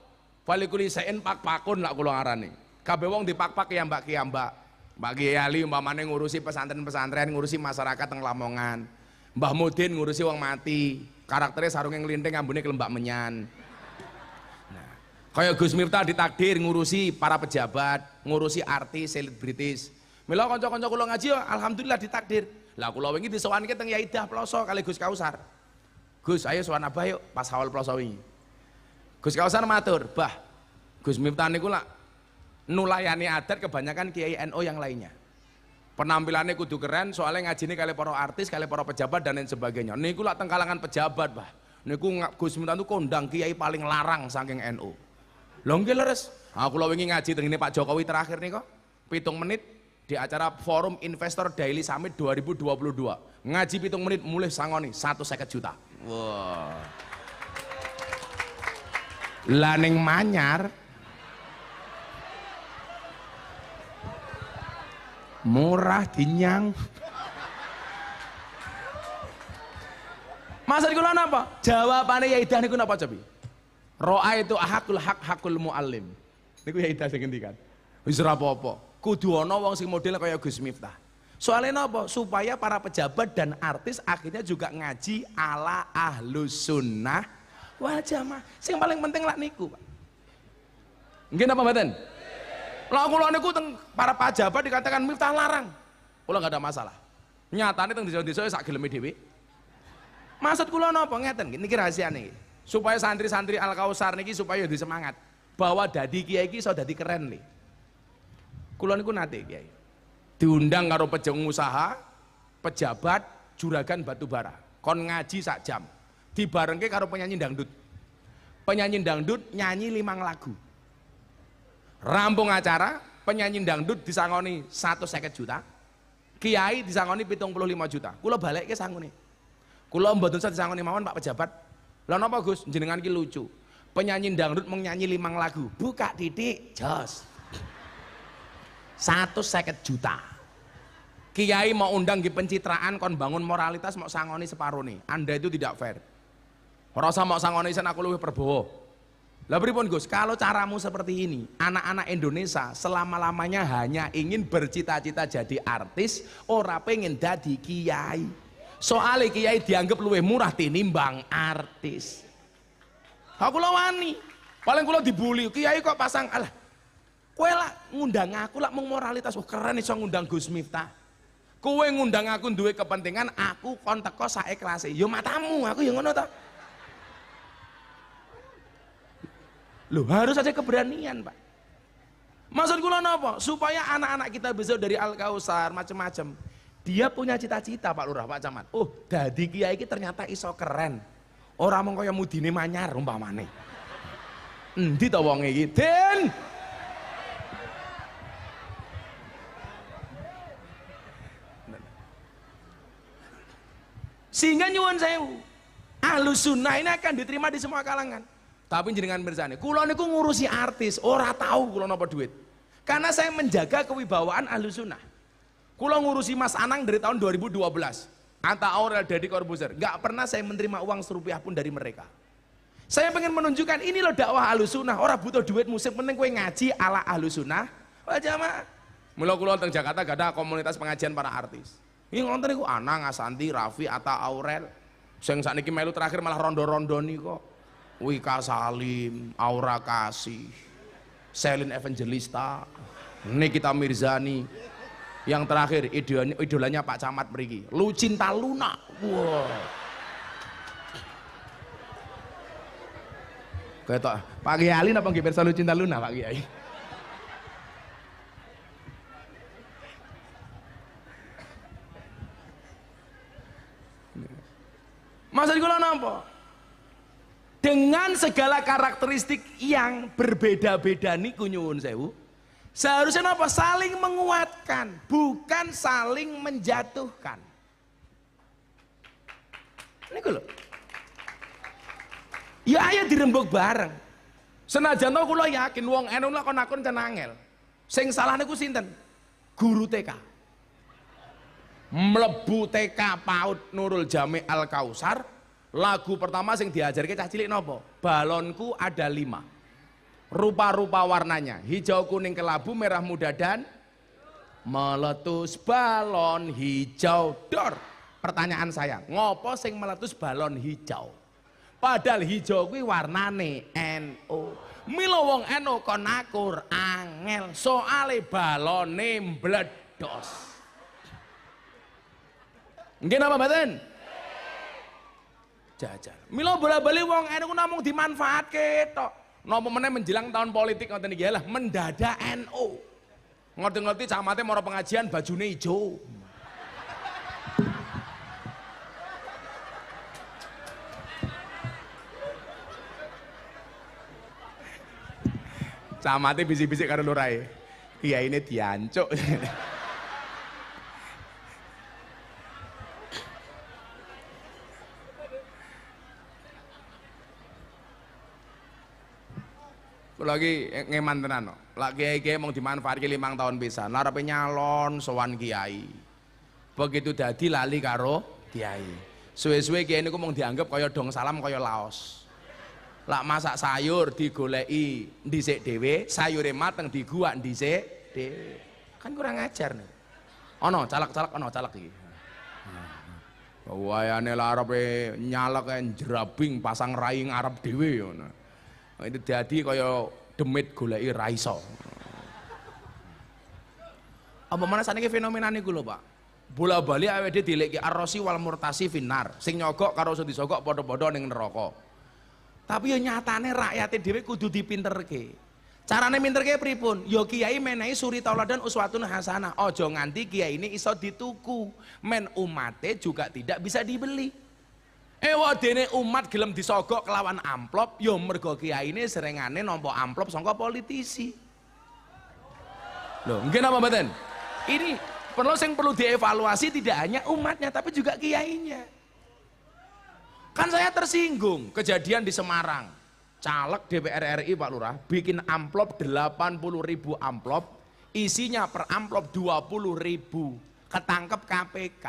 Walikuli saen pak-pakun lak kula ngarani. Kabeh wong dipak-pak ya mbak-mbak. Mbak Kiai Ali umpamane ngurusi pesantren-pesantren, ngurusi masyarakat teng Lamongan. Mbah Mudin ngurusi wong mati. Karakternya sarungnya ngelinting, ambune kelembak menyan. Nah, kayak Gus Miftah ditakdir ngurusi para pejabat, ngurusi artis, selebritis. Mila kanca-kanca kula ngaji ya alhamdulillah ditakdir. Lah kula wingi disowanke teng Yai Dah Ploso kali Gus Kausar. Gus, ayo sowan Abah yuk pas awal Ploso wingi. Gus Kausar matur, "Bah, Gus Miftah niku lak nulayani adat kebanyakan Kiai NU yang lainnya. Penampilannya kudu keren, soalnya ngajini kali para artis, kali para pejabat dan lain sebagainya. Niku lak teng kalangan pejabat, Bah. Niku Gus Miftah itu kondang kiai paling larang saking NU. Lho nggih leres. Aku lho wingi ngaji teng Pak Jokowi terakhir nih kok. 7 menit di acara Forum Investor Daily Summit 2022. Ngaji 7 menit mulai sangoni 150 juta. Wah. Lah ning Manyar murah dinyang. Masa niku lho napa? Jawabane Yai Dah niku napa cobi? Ro'a itu ahakul hak hakul muallim. Niku ya ida sing ngendikan. Wis ora apa-apa. Kudu ana wong sing model kaya Gus Miftah. Soalnya apa? Supaya para pejabat dan artis akhirnya juga ngaji ala ahlus sunnah wal jamaah. Sing paling penting lak niku, Pak. Nggih napa mboten? Lah kula niku teng para pejabat dikatakan Miftah larang. Kula enggak ada masalah. Nyatane teng desa-desa sak geleme dhewe. Maksud kula napa ngeten niki rahasiane. Supaya santri-santri Al Kausar niki supaya disemangat bahwa dadi kiai iki iso dadi keren nih. Kula niku nate kiai. Diundang karo pengusaha, pejabat, juragan batubara. Kon ngaji sak jam. Dibarengke karo penyanyi dangdut. Penyanyi dangdut nyanyi 5 lagu. Rampung acara, penyanyi dangdut disangoni 150 juta. Kiai disangoni 75 juta. Kula balik ke sangune. Kula mboten usah disangoni mawon Pak pejabat. Lah napa Gus? Jenengan ki lucu. Penyanyi dangdut mung nyanyi 5 lagu. Buka titik, jos. 150 juta. Kiai mau undang di pencitraan kon bangun moralitas mau sangoni separuh nih. Anda itu tidak fair. Ora usah mau sangoni sen aku luwih perbowo. Lah pripun Gus? Kalau caramu seperti ini, anak-anak Indonesia selama-lamanya hanya ingin bercita-cita jadi artis, ora pengen dadi kiai. Soalnya kiai dianggap luwih murah tinimbang artis. Aku wani. Paling kula dibully, kiai kok pasang alah. Kowe lah ngundang aku lah mung moralitas, keren iso ngundang Gus Miftah. Kowe ngundang aku duwe kepentingan, aku kon teko sak ikhlase. Ya matamu, aku ya ngono to. Loh, harus ada keberanian, Pak. Maksud kula napa? Supaya anak-anak kita besok dari Al Kausar macam-macam. Dia punya cita-cita Pak Lurah, Pak Camat. Oh, dadi kiai iki ternyata iso keren. Ora mung kaya mudine manyar umpamane. Endi to wong iki? Den. Sehingga nyuwun sewu, Ahlus Sunnah ini akan diterima di semua kalangan. Tapi jenengan mirsani, kula niku ngurusi artis, ora tahu kula napa duit. Karena saya menjaga kewibawaan Ahlus Sunnah. Kula ngurusi Mas Anang dari tahun 2012. Anta Aurel, Deddy Corbuzier, nggak pernah saya menerima uang serupiah pun dari mereka. Saya pengen menunjukkan ini loh dakwah Ahlus Sunnah, orang butuh duit musik, penting kowe ngaji ala Ahlus Sunnah. Wah jamaah. Mula kula teng Jakarta gak ada komunitas pengajian para artis. Ini ngonten niku Anang, Asanti, Raffi, Atta Aurel. Sing sakniki melu terakhir malah rondo-rondoni kok. Wika Salim, Aura Kasih, Selin Evangelista, Nikita Mirzani. Yang terakhir idolanya Pak Camat mriki, Lucinta Luna. Wow. Ketok Pak Kiai napa nggih pirsa Lucinta Luna Pak Kiai? Maksud kula napa? Dengan segala karakteristik yang berbeda-beda niku nyuwun sewu, seharusnya napa? Saling menguatkan, bukan saling menjatuhkan. Niku lho. Ya ayo dirembuk bareng. Senajan to kula yakin wong NU lah kon akon ten angel. Sing salah niku sinten? Guru TK. Mlebu TK PAUD Nurul Jami Al Kausar, lagu pertama sing diajarke cah cilik nopo? Balonku ada 5. Rupa-rupa warnanya, hijau, kuning, kelabu, merah muda dan meletus balon hijau dor. Pertanyaan saya, ngopo sing meletus balon hijau? Padahal hijau kuwi warnane NU. Mila wong NU kon akur angel, soale balone mbledos. Nggih napa mboten? Jajal. Mila bola-bali wong NU namung dimanfaatke tok. Napa meneh menjelang tahun politik ngoten iki lah mendadak NU. Ngerti-ngerti camate mara pengajian bajune ijo. Camate bisik-bisik karo lurae. Kiyaine diancuk. Lagi ngeman tenan no. Lagi kiai mau dimanfaatkan 5 tahun bisa. Narepe nyalon sowan kiai. Begitu dadi lali karo kiai. Suwe-suwe kiai niku mau dianggap kaya dong salam kaya Laos. Lak masak sayur digoleki dhisik dhewe, sayure mateng diguwak dhisik dhewe. Kan kurang ajar nih. Ono calak-calak, ono calak iki. Wayane lah arepe nyalek njrabing pasang rai ngarep dhewe ngono. Itu dadi kaya demit goleki ra iso. Apa mana saniki fenomena niku lho, Pak. Bola-bali awake dhewe dileki arrosi wal murtasi finnar. Sing nyogok karo sing disogok padha-padha ning neraka. Tapi ya nyatane rakyate dhewe kudu dipinterke. Carane minterke pripun? Ya kiai menehi suri tauladan uswatun hasanah. Aja nganti kiai ini iso dituku. Men umate juga tidak bisa dibeli. Wadene umat gelem disogok kelawan amplop, ya mergo kiai ini serengane nampa amplop sangka politisi. Loh, nggih napa mboten? Ini perlu dievaluasi tidak hanya umatnya tapi juga kiainya. Kan saya tersinggung kejadian di Semarang, caleg DPR RI Pak Lurah bikin amplop 80.000 amplop, isinya per amplop 20.000, ketangkep KPK.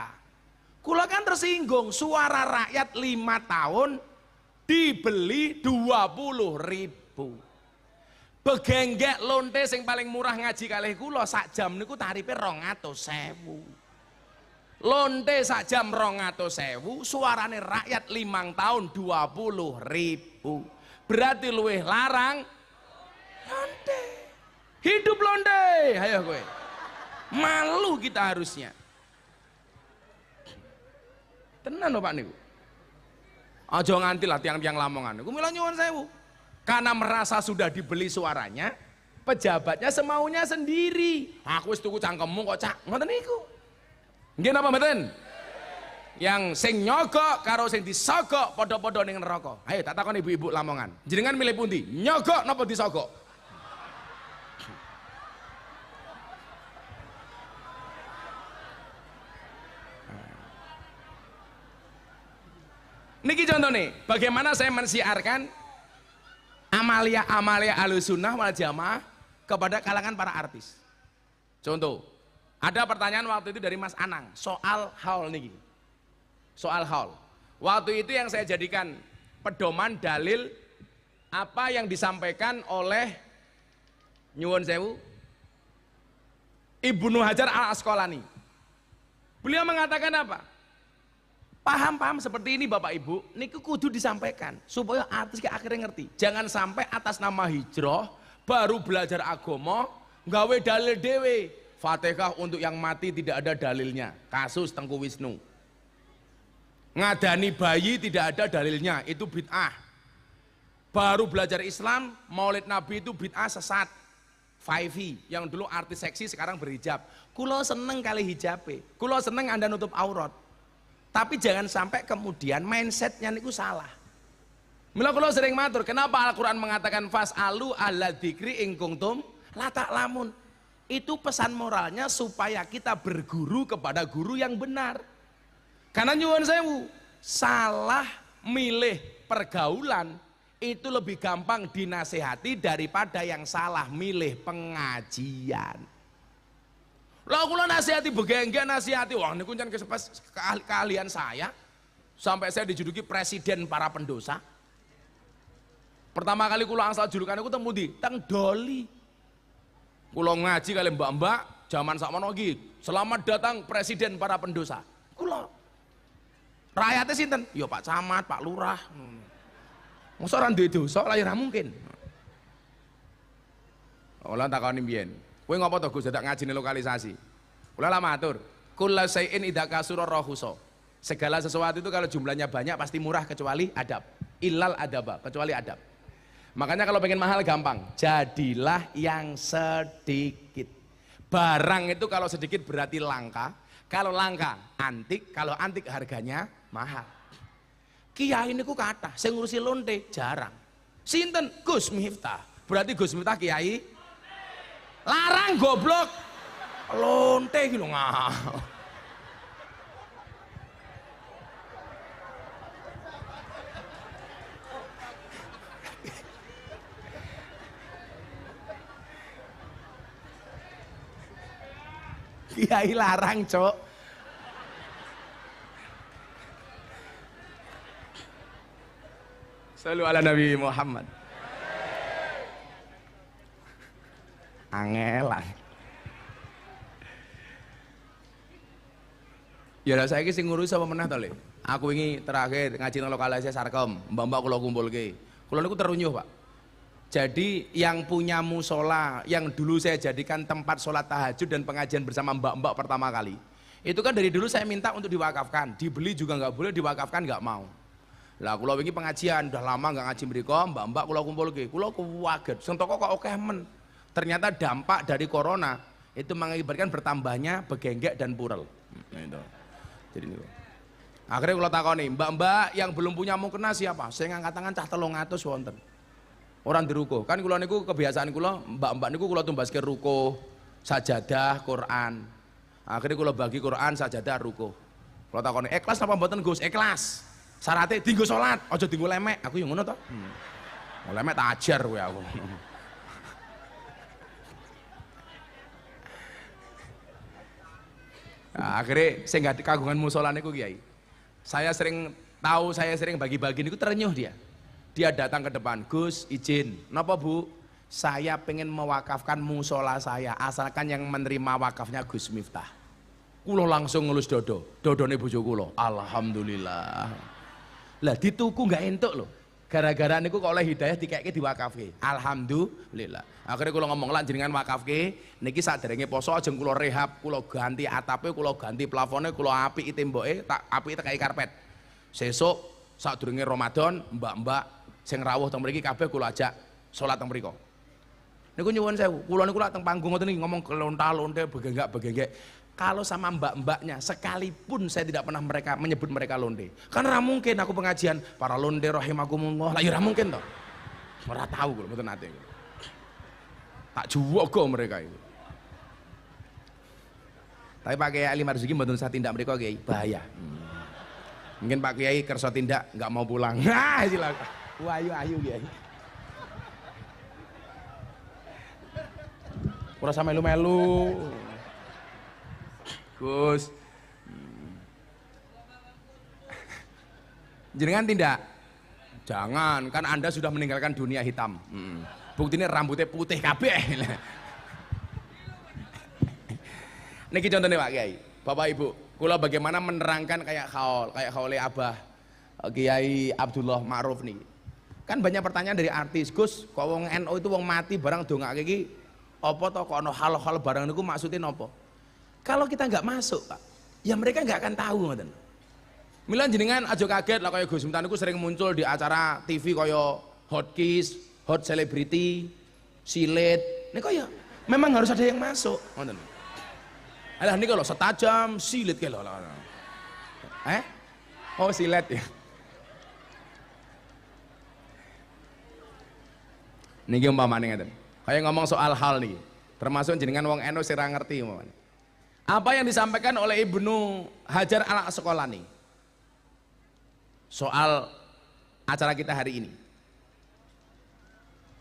Kula kan tersinggung, suara rakyat 5 tahun dibeli 20.000. Begenggek lonte sing paling murah ngaji kalih kula sak jam niku tarife 200.000. Lonte sak jam 200.000, suarane rakyat 5 tahun 20.000. Berarti luwih larang lonte. Hidup lonte, ayo kowe. Malu kita harusnya. Tenan lho Pak niku. Aja nganti lah tiang-tiang Lamongan. Niku mila nyuwun sewu. Karena merasa sudah dibeli suaranya, pejabatnya semaunya sendiri. Aku wis tuku cangkemmu kok Cak. Ngoten niku. Nggih napa mboten? Yang sing nyogok karo sing disogok padha-padha ning neraka. Ayo tak takon ibu-ibu Lamongan. Jenengan milih pundi? Nyogok napa disogok? Niki contohnya, bagaimana saya mensiarkan amalia-amalia Ahlussunnah wal Jamaah kepada kalangan para artis. Contoh, ada pertanyaan waktu itu dari Mas Anang soal haul niki. Soal haul. Waktu itu yang saya jadikan pedoman dalil apa yang disampaikan oleh nyuwun sewu Ibnu Hajar Al Asqalani. Beliau mengatakan apa? Paham-paham seperti ini Bapak Ibu, niku kudu disampaikan supaya artis akhirnya ngerti. Jangan sampai atas nama hijrah baru belajar agama gawe dalil dewe. Fatihah untuk yang mati tidak ada dalilnya, kasus Tengku Wisnu. Ngadani bayi tidak ada dalilnya, itu bid'ah. Baru belajar Islam, Maulid Nabi itu bid'ah sesat. Faifi yang dulu artis seksi sekarang berhijab. Kulo seneng kali hijabe, kulo seneng Anda nutup aurat. Tapi jangan sampai kemudian mindsetnya niku salah. Mila kulo sering matur, kenapa Al-Quran mengatakan fas'alu ala dzikri in kuntum la ta'lamun. Itu pesan moralnya supaya kita berguru kepada guru yang benar. Karena nyuwun sewu, salah milih pergaulan itu lebih gampang dinasehati daripada yang salah milih pengajian. Lah kula nasihati begengge nasihati, wah niku jan keahlian saya. Sampai saya dijuluki presiden para pendosa. Pertama kali kula angsal julukan niku teng pundi? Teng Doli. Kula ngaji kali mbak-mbak zaman sakmono iki, selamat datang presiden para pendosa. Kula rakyatnya sinten? Ya Pak Camat, Pak Lurah. Masa ora duwe dosa lah ya mungkin. Ola takoni mbiyen. Kowe ngopo to Gus dadak ngajine lokalisasi? Kula lah matur, kullu syai'in idza kasura rahusa. Segala sesuatu itu kalau jumlahnya banyak pasti murah kecuali adab. Illal adaba, kecuali adab. Makanya kalau pengen mahal gampang, jadilah yang sedikit. Barang itu kalau sedikit berarti langka, kalau langka antik, kalau antik harganya mahal. Kiai niku kathah, sing ngurusi lonte jarang. Sinten? Gus Miftah. Berarti Gus Miftah kiai larang goblok. Lonte iki lho Kiai larang, Cok. Shallu ala Nabi Muhammad. Angelan. Ya lah saiki sing ngurus apa meneh to, Le? Aku wingi terakhir ngaji nang lokalisasi Sarkem, mbak-mbak kula kumpulke. Kula niku terunyuh, Pak. Jadi yang punya musola yang dulu saya jadikan tempat sholat tahajud dan pengajian bersama mbak-mbak pertama kali, itu kan dari dulu saya minta untuk diwakafkan, dibeli juga nggak boleh, diwakafkan nggak mau. Lah kula wingi pengajian udah lama nggak ngaji mriko, mbak-mbak kula kumpulke, kula kaget, sing toko kok akeh men. Ternyata dampak dari corona itu mengakibatkan bertambahnya begenggek dan purel. Itu. Jadi niku. Akhirnya kula takoni, mbak-mbak yang belum punya mukena siapa? Saya ngangkat tangan cah 300 wonten. Orang dirukuh, kan kula niku kebiasaan kula, mbak-mbak niku kula tumbaske rukuh, sajadah, Quran. Akhirnya kula bagi Quran, sajadah, rukuh. Kula takoni, ikhlas apa mboten Gus? Ikhlas. Syaratnya dienggo salat, aja dienggo lemek. Aku yo ngono to. Lemek tak ajar kowe aku. Nah, akhirnya saya nggak kagungan musola niku Kiai. Saya sering bagi-bagi niku terenyuh dia. Dia datang ke depan, Gus izin, napa Bu? Saya pengen mewakafkan musola saya, asalkan yang menerima wakafnya Gus Miftah. Kulo langsung ngelus dodone bojo kulo, alhamdulillah. Lah dituku nggak entuk loh, gara-gara niku kok oleh hidayah dikeke diwakafke, alhamdulillah. Akhirnya kulo ngomong lah jenengan wakafke, niki saderenge poso ajeng kulo rehab, kulo ganti atape, kulo ganti plafone, kulo apiki temboke, tak apiki tekai karpet. Sesuk sadurunge Ramadan, mbak-mbak sing rawuh teng mriki kabeh kula ajak salat teng mriko. Niku nyuwun sewu, kula niku lak teng panggung ngoten iki ngomong kelonta-lonte begenggak-begenggek. Kalau sama mbak-mbaknya sekalipun saya tidak pernah menyebut mereka lonte. Karena ora mungkin aku pengajian para lonte rahimakumullah. Lah ya ora mungkin toh. Ora tahu kula mboten nate. Tak juwogo mereka itu. Tapi Pak Kiai Ali Marzuki mboten usah tindak mriko Kiai, bahaya. Mungkin Pak Kiai kersa tindak nggak mau pulang. Nah, silakan. Wah, ayu Kiai. Ora sampe melu-melu. Gus. Jenengan tindak? Jangan, kan Anda sudah meninggalkan dunia hitam. Buktinya rambutnya putih kabeh. Niki contohnya Pak Kiai. Bapak Ibu, kula bagaimana menerangkan kayak khaule Abah Kiai Abdullah Ma'ruf nih. Kan banyak pertanyaan dari artis, Gus, kok wong NU itu wong mati barang dongake iki apa to kok ono hal-hal barang niku maksudnya napa? Kalau kita nggak masuk, Pak, ya mereka nggak akan tahu ngoten. Mila jenengan aja kaget lah kaya Gus Miftah niku sering muncul di acara TV kaya Hot Kiss, Hot Celebrity, Silet. Niku ya memang harus ada yang masuk, ngoten. Alah niku lho setajam silet ke lho. Oh silet ya. Niki umpamane ngeten. Kayak ngomong soal hal nih, termasuk jenengan wong NU sing ora ngerti umpamane. Apa yang disampaikan oleh Ibnu Hajar al-Asqalani soal acara kita hari ini.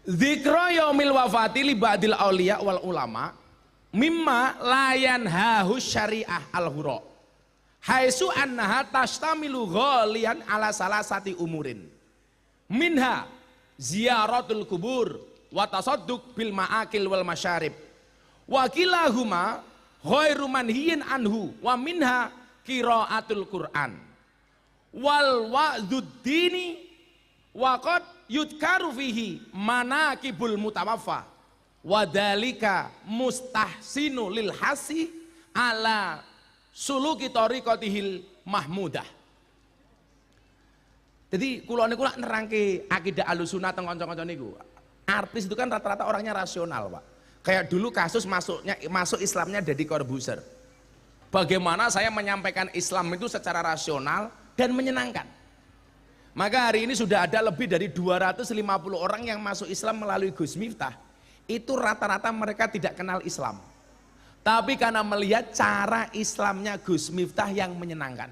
Dzikra yaumil wafati li ba'dil auliya wal ulama mimma layan hahu syariah al-hura. Haitsu annaha tashtamilu ghalian ala salasati umurin. Minha ziyaratul kubur wa tasadduq bil ma'akil wal masyarib wa kilahuma ghairu manhiyin anhu wa minha qiraatul Qur'an wal wa'dzuddini wa qad yudkaru fihi manaqibul mutawaffa wa dzalika mustahsinu lil hasi ala suluki tariqatihil mahmudah. Jadi kula niku lak nerangke akidah Ahlussunnah teng kanca-kanca niku. Artis itu kan rata-rata orangnya rasional, Pak. Kayak dulu kasus masuk Islamnya Deddy Corbuzier. Bagaimana saya menyampaikan Islam itu secara rasional dan menyenangkan. Maka hari ini sudah ada lebih dari 250 orang yang masuk Islam melalui Gus Miftah. Itu rata-rata mereka tidak kenal Islam. Tapi karena melihat cara Islamnya Gus Miftah yang menyenangkan.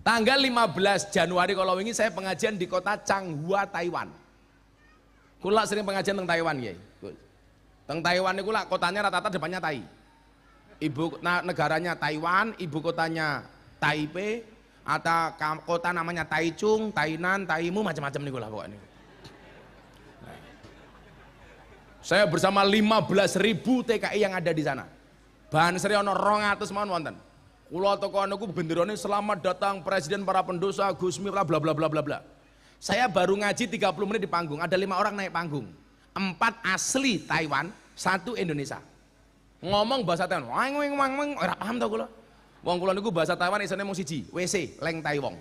Tanggal 15 Januari kalau ini saya pengajian di kota Changhua, Taiwan. Kula sering pengajian teng Taiwan ya. Teng Taiwan itu lah kotanya rata-rata depannya Tai. Negaranya Taiwan, ibu kotanya Taipei. atau kota namanya Taichung, Tainan, Taimu, macam-macam niku lah pokoknya. Saya bersama 15.000 TKI yang ada di sana. Bahan seri ono 200 mawon wonten. Kula teko niku benderane selamat datang Presiden para pendosa Gus Miftah bla bla bla bla bla. Saya baru ngaji 30 menit di panggung, ada 5 orang naik panggung. 4 asli Taiwan, 1 Indonesia. Ngomong bahasa Taiwan, wang wang wang wang, ora paham to kula. Wong kula niku bahasa Taiwan isine mung siji, WC, leng Taiwong.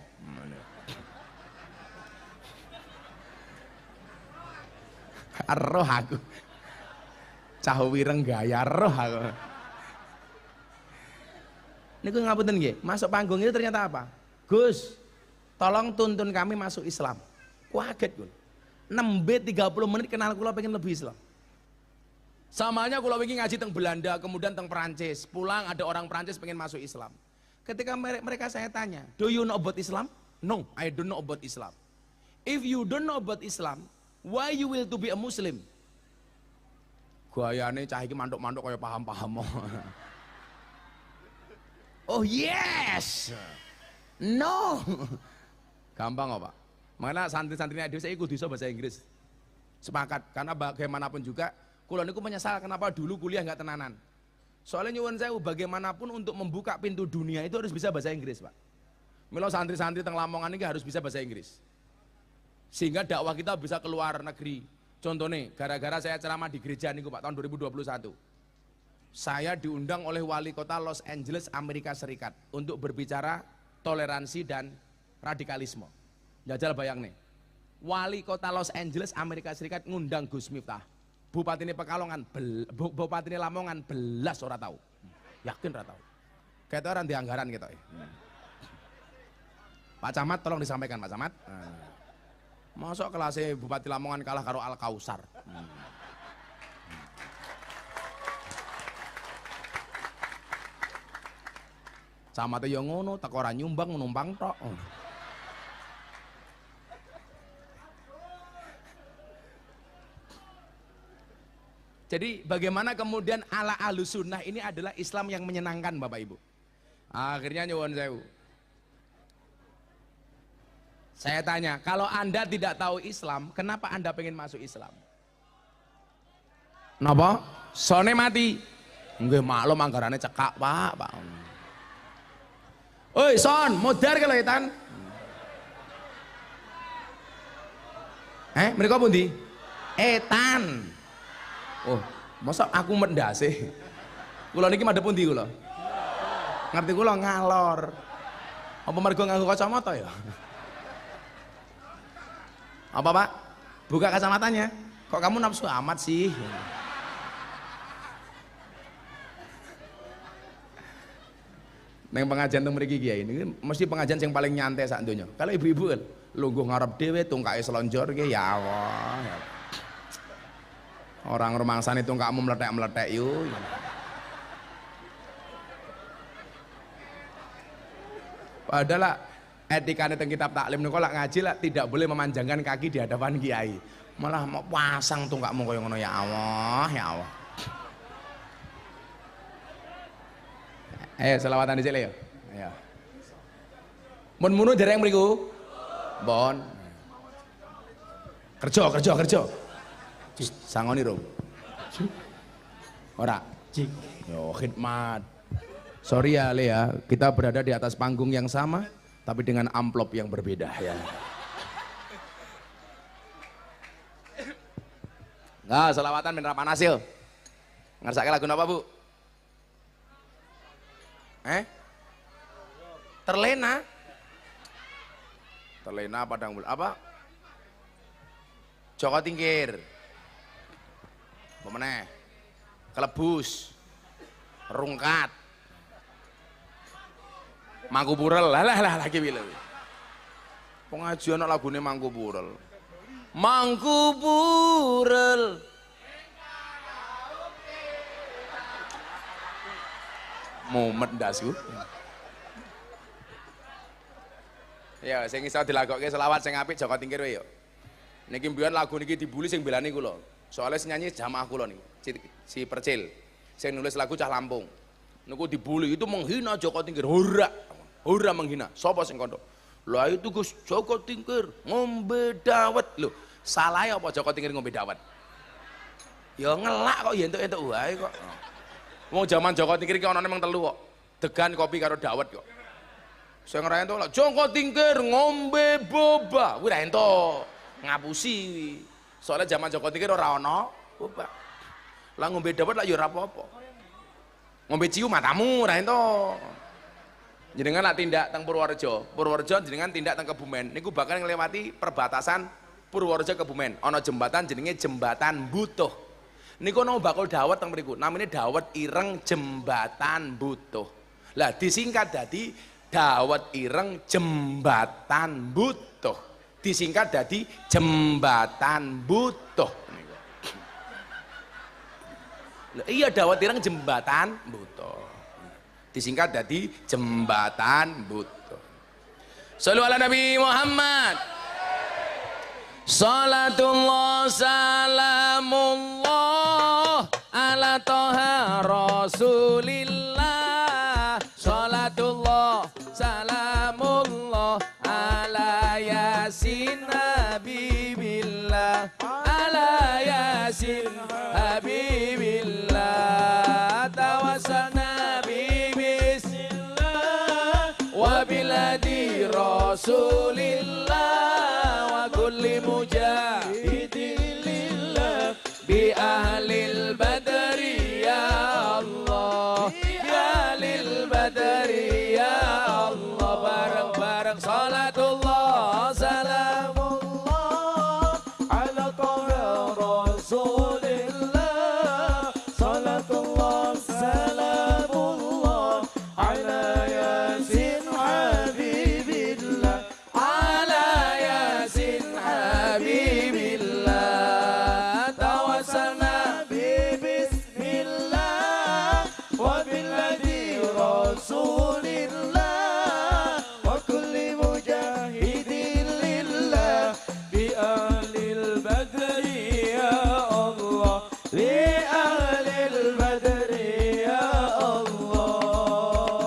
Roh aku. Cah wireng gaya roh aku. Niku ngapunten nggih, masuk panggung itu ternyata apa? Gus, tolong tuntun kami masuk Islam. Kaget kula. Nembe 30 menit kenal kula pengen lebih Islam. Samanya kula wingi ngaji teng Belanda, kemudian teng Perancis. Pulang ada orang Perancis pengen masuk Islam. Ketika mereka saya tanya, "Do you know about Islam?" "No, I don't know about Islam." "If you don't know about Islam, why you will to be a Muslim?" Gayane cah iki mantuk-mantuk kaya paham-paham. Oh yes, no, gampang kok Pak. Makanya santri-santrinya dia saya ikut bisa bahasa Inggris. Sepakat, karena bagaimanapun juga, kula niku menyesal kenapa dulu kuliah nggak tenanan. Soalnya nyuwun sewu bagaimanapun untuk membuka pintu dunia itu harus bisa bahasa Inggris Pak. Mila santri-santri teng Lamongan ini harus bisa bahasa Inggris. Sehingga dakwah kita bisa keluar negeri. Contohnya, gara-gara saya ceramah di gereja niku Pak tahun 2021. Saya diundang oleh wali kota Los Angeles, Amerika Serikat untuk berbicara toleransi dan radikalisme. Jajal bayang nih, wali kota Los Angeles, Amerika Serikat ngundang Gus Miftah. Bupati ini Pekalongan, Bupati ini Lamongan, belas orang tahu. Yakin orang tahu. Kayak orang di anggaran gitu. Pak Camat tolong disampaikan Pak Camat. Masuk kelasnya Bupati Lamongan kalah karo Al Kausar. Camate yo ngono, teko ora nyumbang numpang tok. Jadi bagaimana kemudian ala Ahlussunnah ini adalah Islam yang menyenangkan Bapak Ibu. Akhirnya nyuwun sewu. Saya tanya, kalau Anda tidak tahu Islam, kenapa Anda pengen masuk Islam? Napa? Sone mati. Nggih maklum anggarane cekak, Pak. Oi son, modar kalau etan. Mereka pundi? Etan. Oh, masa aku mendase. Kula niki madhep pundi kula? Ngerti kula ngalor. Apa mergo nganggo kacamata ya? Apa Pak? Buka kacamatanya. Kok kamu nafsu amat sih? Neng pengajian teng mriki kiai ini mesti pengajian yang paling nyantai sak donya. Kalau ibu-ibu kan lungguh ngarep dhewe tungkae selonjor ki ya Allah. Orang rumangsane tungkakmu meletek-meletek yo. Padahal etikane teng kitab taklim niku lak ngaji lak tidak boleh memanjangkan kaki di hadapan kiai. Malah mau pasang tungkakmu kaya ngono ya Allah, ya Allah. Ayo selawatan dhisik ya. Ayo. Mun munu dereng mriku. Bon. Kerja. Sangoni ro. Ora. Yo khidmat. Sorry ya Le ya, kita berada di atas panggung yang sama tapi dengan amplop yang berbeda ya. Nah, selawatan ben Rapanasil. Ngersake lagu apa, Bu? Terlena padang bulan apa? Joko Tingkir. Apa meneh? Kelebus. Rungkat. Mangku Purel. Lah lagi pile. Pengajian lagune Mangku Purel. Mangku Purel. Mumet ndasku. Ya, sing iso dilagokke selawat sing apik Joko Tingkir wae yo. Niki mbiyen lagu niki dibuli sing belani kula. Soale sing nyanyi jamaah kula niki, si Percil. Sing nulis lagu cah Lampung. Niku dibuli itu menghina Joko Tingkir. Ora. ora menghina. Sapa sing kandha? Lah itu Gus Joko Tingkir ngombe dawet. Lho, salah apa Joko Tingkir ngombe dawet? Ya ngelak kok ya entuk-entuk wae kok. Wong jaman Joko Tingkir ki anane mung telu kok. Degan kopi karo dawet kok. Sing ora entuk lho Joko Tingkir ngombe boba. Kuwi ora entuk. Ngapusi. Soalnya jaman Joko Tingkir ora ana boba. Lah ngombe dawet lah ya ora apa-apa. Ngombe ciu matamu ora entuk. Jenengan nak tindak teng Purworejo jenengan tindak teng Kebumen niku bakal nglewati perbatasan Purworejo Kebumen ana jembatan jenenge jembatan Butuh niku ana bakul dawet teng mriku namanya dawet ireng jembatan Butuh lah disingkat dadi dawet ireng jembatan Butuh disingkat dadi jembatan Butuh iya dawet ireng jembatan Butuh disingkat dari jembatan Butuh. Shallu ala Nabi Muhammad. Salatullah salamullah ala toha rasulillah. Salatullah salamullah ala yasin habibillah. Ala yasin habibillah. Tawassalna wabiladi rasulillah wa kulli mujahidin lillah bi ahlil badri ya Allah bi ahlil badri ya Allah bareng-bareng salatullah salamullah ala toha rasulillah salatullah salamullah ala yasin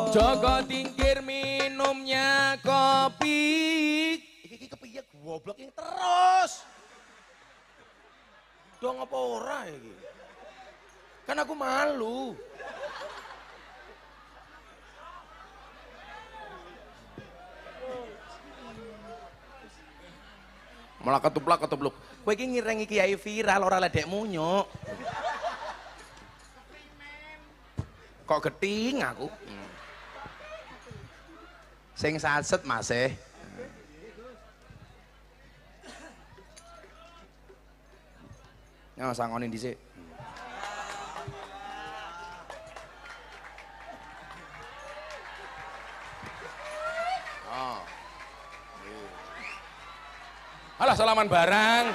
Joko Tingkir minumnya kopi. Iki kepiye goblok yang terus. Dong apa ora iki? Kan aku malu. Malah ketuplak. Kowe iki ngirengi kiai viral ora ledek munyuk. Kok geting aku? Sing saset masih. Ya sangoni dhisik. Oh. Alah salaman barang.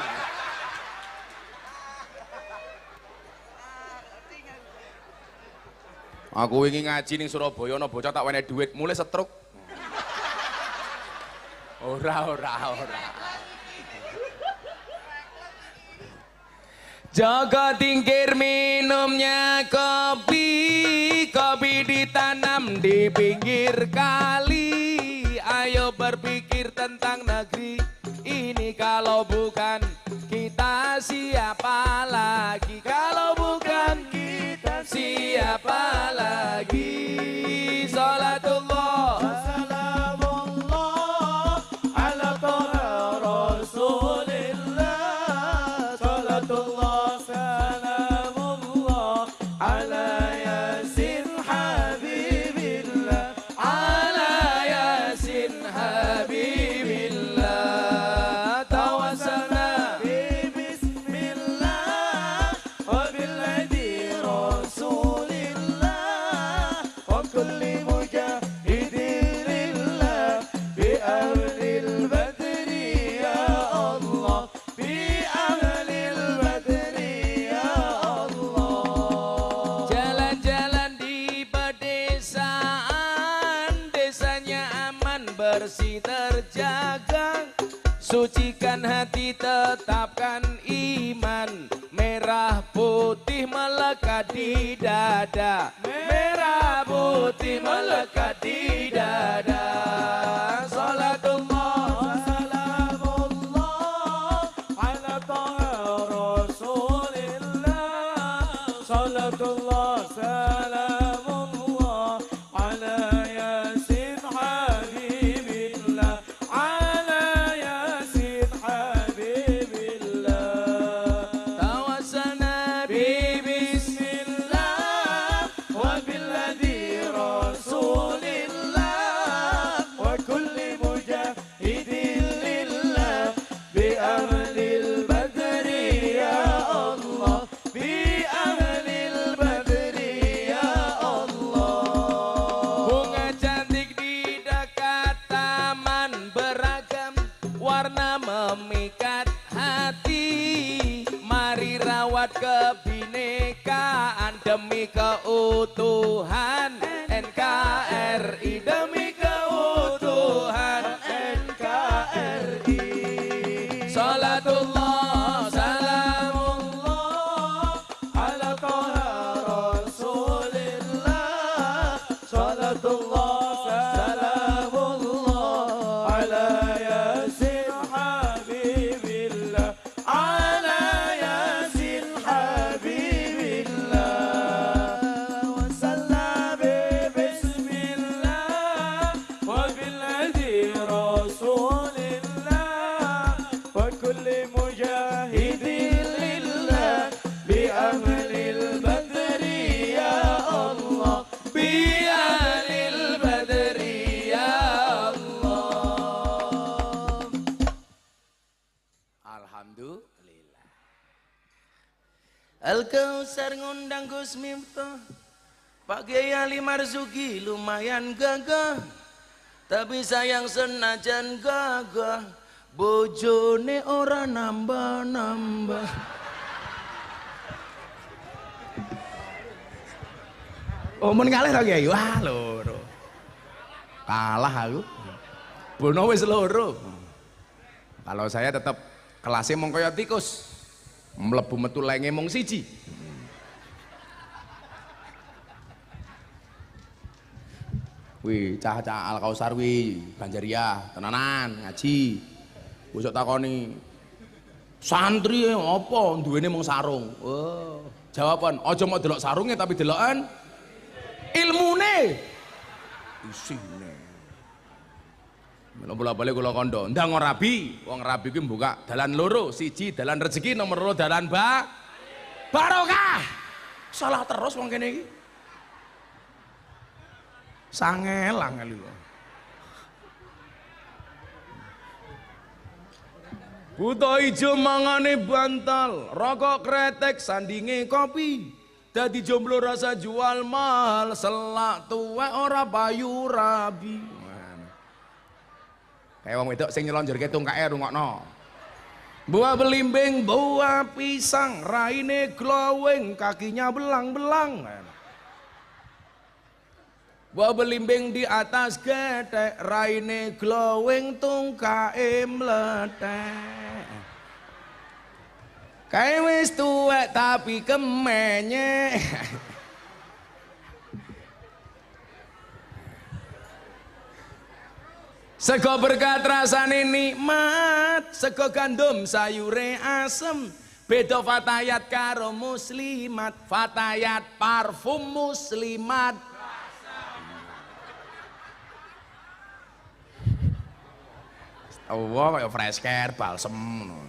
Aku wingi ngaji ning Surabaya ana bocah tak wenehi dhuwit mulai setruk. Ora. Joko Tingkir minumnya kopi ditanam di pinggir kali. Ayo berpikir tentang negeri ini kalau bukan kita siapa lagi? Kalau bukan kita siapa lagi? Salatullah salamullah ala toha rasulillah. Salatullah salamullah ala yasin habibillah. Ala yasin habibillah. Tawassalna bi bismillah wa billadhi rasulillah wa kulli mujahidin lillah bi ahlil badri ya Allah bi ahlil badri ya Allah. Jalan-jalan di pedesaan, desanya aman bersih terjaga. Sucikan hati, tetapkan iman, merah merah putih melekat di dada, merah putih melekat di dada. Salatullah salamullah ala taha rasulillah. Salatullah salamullah ala yasin habibillah, ala yasin habibillah. Tawassalna bi bismillah wa billadhi rasulillah wa kulli mujahidin lillah bi ahlil badri ya Allah, bi ahlil badri ya Allah. Bunga cantik di dekat taman beragam warna memikat hati. Mari rawat kebinekaan demi keutuhan NKRI, demi keutuhan NKRI. Salatullah salamullah ala taha rasulillah. Salatullah salamullah ala yasin habibillah, ala yasin habibillah. Wa sallam bismillah wa billadhi rasulillah wa kulli mujahidin lillah bi ahlil badri ya Allah, bi ahlil badri ya Allah. Alhamdulillah. Al-Kausar ngundang Gus Miftah, Pak Kiai Ali Marzuki lumayan gagah, tapi sayang senajan gagah bojone ora nambah-nambah. Oh men kalah ta Kiai? Wah loro. Kalah aku. Bono wis loro. Kalau saya tetap kelasnya mong kaya tikus, mlebu metu lenge mong siji. Wih, cah-cah Al-Kausar wih, Banjariah, tenanan, ngaji. Besok takoni, santri apa duwene mong sarung? Oh, jawaban, aja mau delok sarungnya tapi delokan ilmune. Isine. Mula balik kula kandha, ndang rabi, wong rabi kuwi buka dalan loro, siji dalan rezeki, nomor loro dalan barokah. Salah terus wong kene iki. Sangel-angel lho. Buta ijo mangane bantal, rokok kretek sandinge kopi. Dadi jomblo rasa jual mahal, selak tuwek ora payu rabi. Kayak wong wedok sing nyelonjorke tungkae rungokno. Buah belimbing, buah pisang, raine glowing, kakinya belang-belang. Buah belimbing di atas getek, raine glowing, tungkae meletek. Kae wis tuwek tapi kemenye. Sego berkat rasane nikmat, sego gandum sayure asem. Beda fatayat karo muslimat, fatayat parfum muslimat. Allah kaya fresh care, balsem ngono.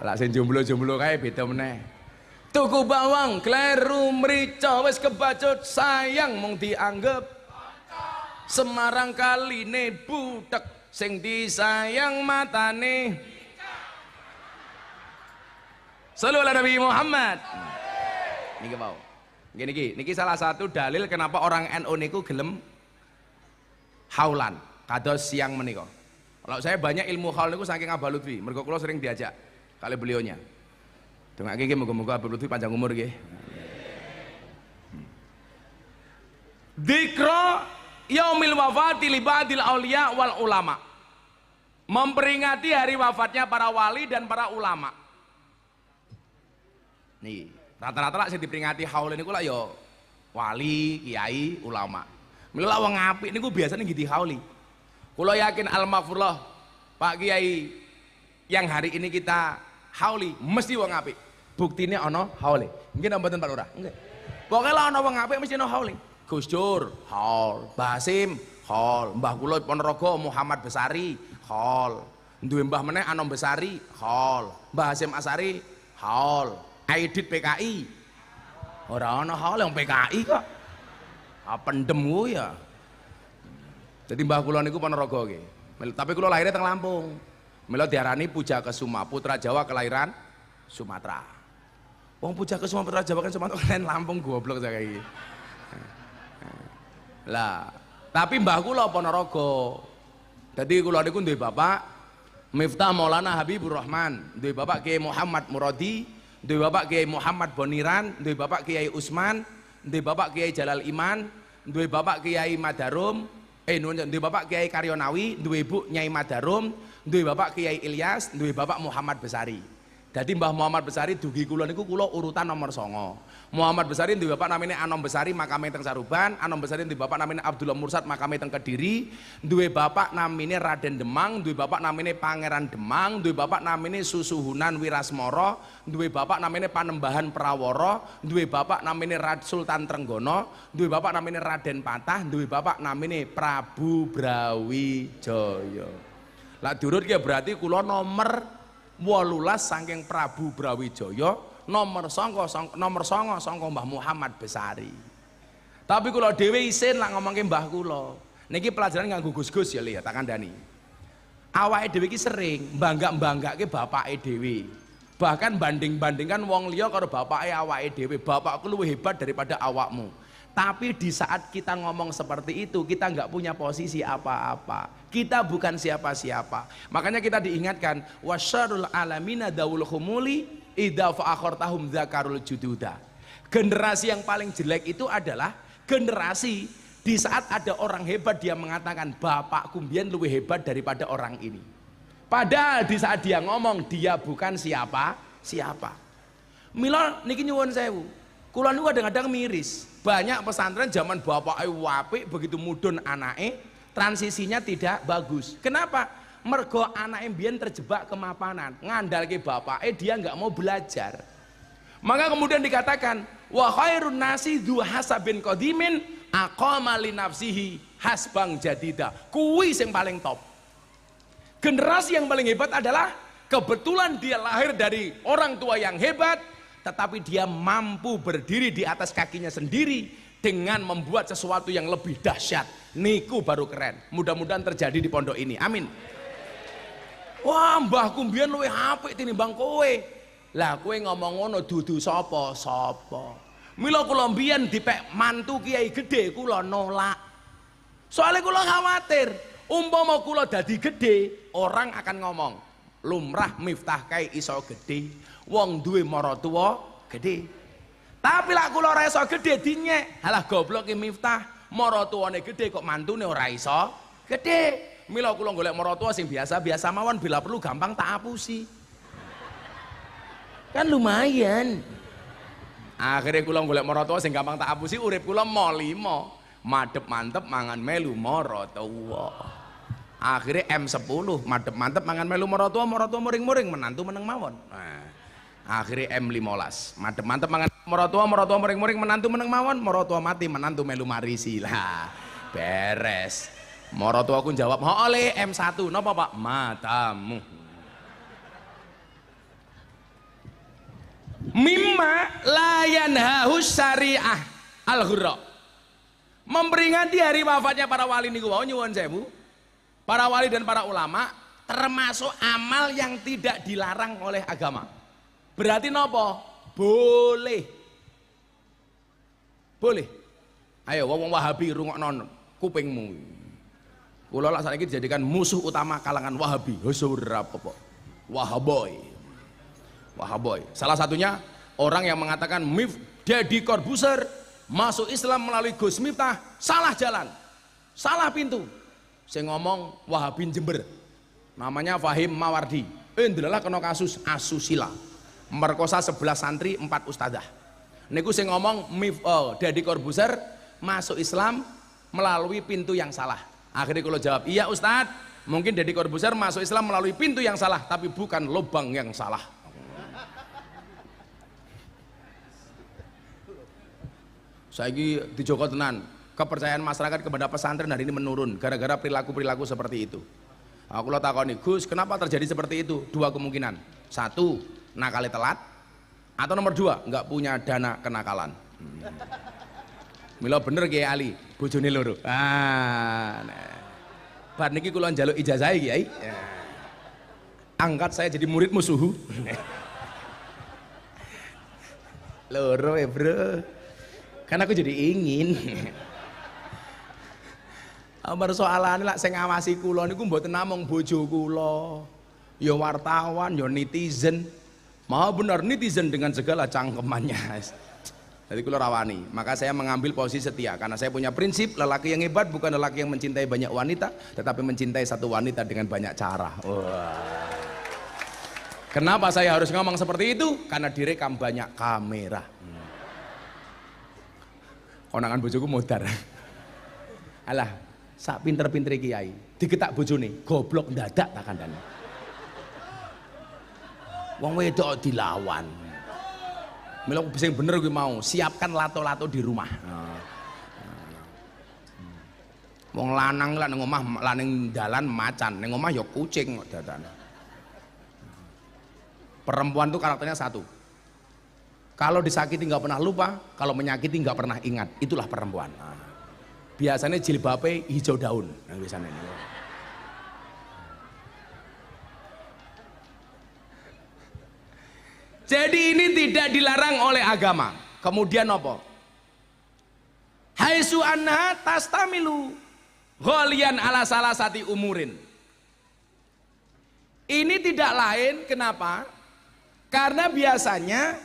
Lah sing jomblo-jomblo kae beda meneh. Tuku bawang, kleru, mrica wis kebacut sayang mung dianggep Semarang kaline butek sing disayang matane. Sallu ala Nabi Muhammad. Niki mau. Niki salah satu dalil kenapa orang NU niku gelem haulan kados siang menika. Kalau saya banyak ilmu haul niku saking Abah Lutfi, mergo kula sering diajak kali beliaunya. Dongake nggih muga-muga Abah Lutfi panjang umur nggih. Dzikra yaumil wafati li ba'dil auliya wal ulama. memperingati hari wafatnya para wali dan para ulama. Nih, rata-rata lah sing diperingati haul niku lah ya wali, kiai, ulama. Mila wong apik niku biasane nggih dihauli. Kula yakin al-maghfurlah Pak Kiai yang hari ini kita hauli mesti wong apik. Buktine ana haule. Nggih mboten Pak Lurah? Nggih. Pokoke lah ana wong apik mesti ana haule. Gus Dur, haul. Mbah Hasim, haul. Mbah kula Ponorogo Muhammad Besari, haul. Duwe mbah meneh Anom Besari, haul. Mbah Hasim Asari, haul. Aidit PKI ora ana hal yang PKI kok pendem ku ya. Jadi mbah kula niku Ponorogo nggih, tapi kula lahirnya teng Lampung. Mila diarani Puja Kesuma, putra Jawa kelahiran Sumatera. Wong Puja Kesuma putra Jawa kan Sumatera kelahiran Lampung, goblok saya iki. Lah, tapi mbah kula Ponorogo. Jadi kula niku duwe bapak Miftah Maulana Habibur Rahman, duwe bapak Kiai Muhammad Muradi, duwe bapak Kiai Muhammad Boniran, duwe bapak Kiai Usman, duwe bapak Kiai Jalal Iman, duwe bapak Kiai Madarum, duwe bapak Kiai Karyonawi, duwe ibu Nyai Madarum, duwe bapak Kiai Ilyas, duwe bapak Muhammad Besari. Jadi Mbah Muhammad Besari dugi kula niku kula urutan nomor 9. Muhammad Besari duwe bapak namanya Anom Besari makame teng Saruban, Anom Besari duwe bapak namanya Abdullah Mursad makame teng Kediri, duwe bapak namanya Raden Demang, duwe bapak namanya Pangeran Demang, duwe bapak namanya Susuhunan Wirasmoro, duwe bapak namanya Panembahan Praworo, duwe bapak namanya Sultan Trenggono, duwe bapak namanya Raden Patah, duwe bapak namanya Prabu Brawijaya. Lah diurut ki berarti kula nomor 18 saking Prabu Brawijaya, nomor 9 sangka Mbah Muhammad Besari. Tapi kula dhewe isin lak ngomongke mbah kula. Niki pelajaran nganggo Gus-gus ya lihat tak kandhani. Awake dhewe iki sering bangga-banggake bapake dhewe. Bahkan banding-bandingkan wong liya karo bapake awake dhewe. Bapakku luwih hebat daripada awakmu. Tapi di saat kita ngomong seperti itu, kita nggak punya posisi apa-apa. Kita bukan siapa-siapa. Makanya kita diingatkan, wasyarul alamina daul humuli idza fa'akhartahum dzakarul jududa. Generasi yang paling jelek itu adalah generasi di saat ada orang hebat dia mengatakan bapakku mbiyen luwih hebat daripada orang ini. Padahal di saat dia ngomong dia bukan siapa-siapa. Mila niki nyuwun sewu. Kula niku kadang-kadang miris. Banyak pesantren zaman bapake apik begitu mudhun anake, transisinya tidak bagus. Kenapa? Mergo anake mbiyen terjebak kemapanan, ngandalke bapake dia nggak mau belajar. Maka kemudian dikatakan wa khairun nasi dzu hasabin qadimin aqama li nafsihi hasbang jadida. Kuwi sing paling top. Generasi yang paling hebat adalah kebetulan dia lahir dari orang tua yang hebat, tetapi dia mampu berdiri di atas kakinya sendiri dengan membuat sesuatu yang lebih dahsyat. Niku baru keren. Mudah-mudahan terjadi di pondok ini. Amin. Wah, mbahku mbiyen luwih apik tinimbang kowe. Lah kowe ngomong ngono dudu sapa? Sapa? Mila kula mbiyen dipek mantu kiai gede kula nolak. Soalnya kula khawatir, umpama kula dadi gede, orang akan ngomong, lumrah Miftah kae iso gede. Wong duwe maratuwa gede. Tapi lak kula ora iso gede dinyek. Halah goblok ki Miftah, maratuwane gede kok mantune ora iso gede. Mila kula golek maratuwa sing biasa-biasa mawon, bila perlu gampang tak apusi. Kan lumayan. Akhirnya kula golek maratuwa sing gampang tak apusi, urip kula mo 5. Madhep mantep mangan melu maratuwa. Akhirnya M10, madhep mantep mangan melu maratuwa, maratuwa muring-muring menantu meneng mawon. Nah. Akhirnya M15 madep mantep mangan maratuwa muring-muring menantu meneng mawon, maratuwa mati menantu melu marisi lah beres. Maratuwa aku jawab oleh M1 napa Pak? Matamu. Mimma layan hahus syariah al-ghurra, memperingati hari wafatnya para wali niku wau nyuwun sewu. Para wali dan para ulama termasuk amal yang tidak dilarang oleh agama. Berarti nopo? Boleh. Boleh. Ayo wong Wahabi rungokno kupingmu. Kula lak saiki dijadikan musuh utama kalangan Wahabi. Ora apa-apa. Wahaboy. Wahaboy. Salah satunya orang yang mengatakan Deddy Corbuzier masuk Islam melalui Gus Miftah, salah jalan. Salah pintu. Saya ngomong Wahabi Jember. namanya Fahim Mawardi. Ndelalah kena kasus asusila, merkosa 11 santri 4 ustadzah. Niku sing ngomong Deddy Corbuzier masuk Islam melalui pintu yang salah. Akhirnya kalau jawab, iya Ustadz, mungkin Deddy Corbuzier masuk Islam melalui pintu yang salah, tapi bukan lubang yang salah. Saiki di Joko tenan, kepercayaan masyarakat kepada pesantren hari ini menurun gara-gara perilaku-perilaku seperti itu. Aku lo takoni, Gus, kenapa terjadi seperti itu? 2 kemungkinan. 1, nakali telat, atau nomor 2, nggak punya dana kenakalan. Mila bener Kiai Ali, bojone loro. Nah. Bar niki kula njaluk ijazah Kiai. Ya. Angkat saya jadi murid musuhu. Loro ya, Bro. Kan aku jadi ingin. Amar soalane lak sing ngawasi kula niku mboten namung bojo kula. Ya wartawan, ya netizen. Maha benar netizen dengan segala cangkemannya. Jadi kula rawani, maka saya mengambil posisi setia karena saya punya prinsip lelaki yang hebat bukan lelaki yang mencintai banyak wanita, tetapi mencintai satu wanita dengan banyak cara. Wah. Kenapa saya harus ngomong seperti itu? Karena direkam banyak kamera. Konangan bojoku modar. Alah, sak pinter-pintere kiai, diketak bojone, goblok ndadak tak kandhane. Wong wedok dilawan. Mila sing bener kuwi mau, siapkan lato-lato di rumah. Wong lanang lah ning omah, laning dalan macan, ning omah ya kucing kok dadan. Perempuan tuh karakternya 1. Kalau disakiti nggak pernah lupa, kalau menyakiti nggak pernah ingat, itulah perempuan. Biasanya jilbabe hijau daun, nah, biasanya ini. Jadi ini tidak dilarang oleh agama. Kemudian apa? Haitsu anha tastamilu ghalian ala salasati umurin. Ini tidak lain kenapa? Karena biasanya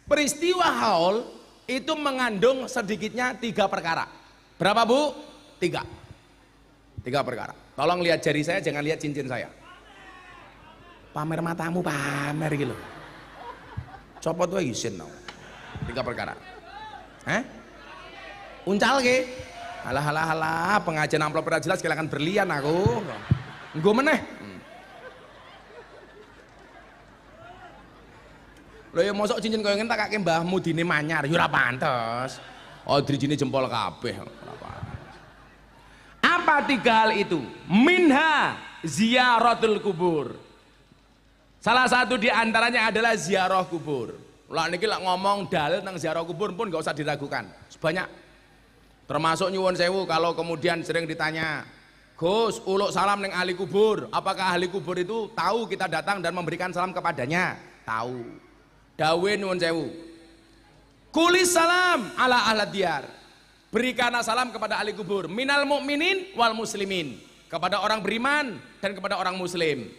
peristiwa haul itu mengandung sedikitnya 3 perkara. Berapa Bu? 3 perkara. Tolong lihat jari saya, jangan lihat cincin saya. Pamer matamu, pamer gitu. Copot wae isin no. 3 perkara. Uncal ke? Halah pengajian amplop ora jelas kelangan berlian aku. Nggo meneh. Lho ya mosok cincin koyo ngene tak kakek mbahmu dine manyar, ya ora pantes. Oh drijine jempol kabeh. Apa 3 hal itu? Minha ziyaratul kubur. Salah satu di antaranya adalah ziarah kubur. Lah niki lak ngomong dalil tentang ziarah kubur pun nggak usah diragukan. Sebanyak termasuk nyuwun sewu kalau kemudian sering ditanya, Gus, uluk salam neng ahli kubur. Apakah ahli kubur itu tahu kita datang dan memberikan salam kepadanya? Tahu. Dawe nyuwun sewu. Kulis salam ala ahli diyar. Berikanlah salam kepada ahli kubur. Minal mu'minin wal muslimin. Kepada orang beriman dan kepada orang muslim.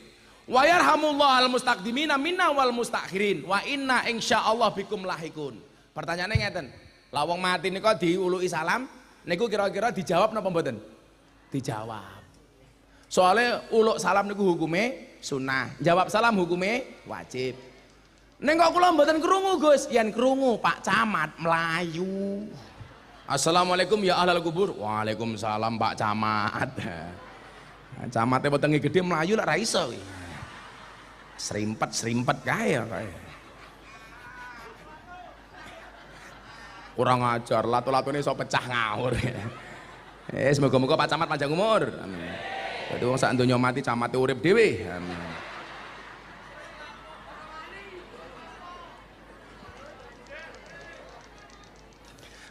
Wa yarhamullah al mustaqdimina minna wal mustakhirin wa inna insyaallah bikum lahikun. Pertanyaannya ngeten, lah wong mati niku diuluki salam niku kira-kira dijawab napa mboten? Dijawab. Soalnya uluk salam niku hukume sunnah, jawab salam hukume wajib. Ning kok kula mboten krungu Gus, yen krungu Pak Camat melayu. Assalamualaikum ya ahlal kubur. Waalaikumsalam Pak Camat. Camate wetenge gede melayu lak ra iso. Serimpet kaya. Kurang ajar, lato-latone iso pecah ngawur. Semoga-moga Pak Camat panjang umur. Amin. Dadi wong sak donya mati camate urip dhewe. Amin.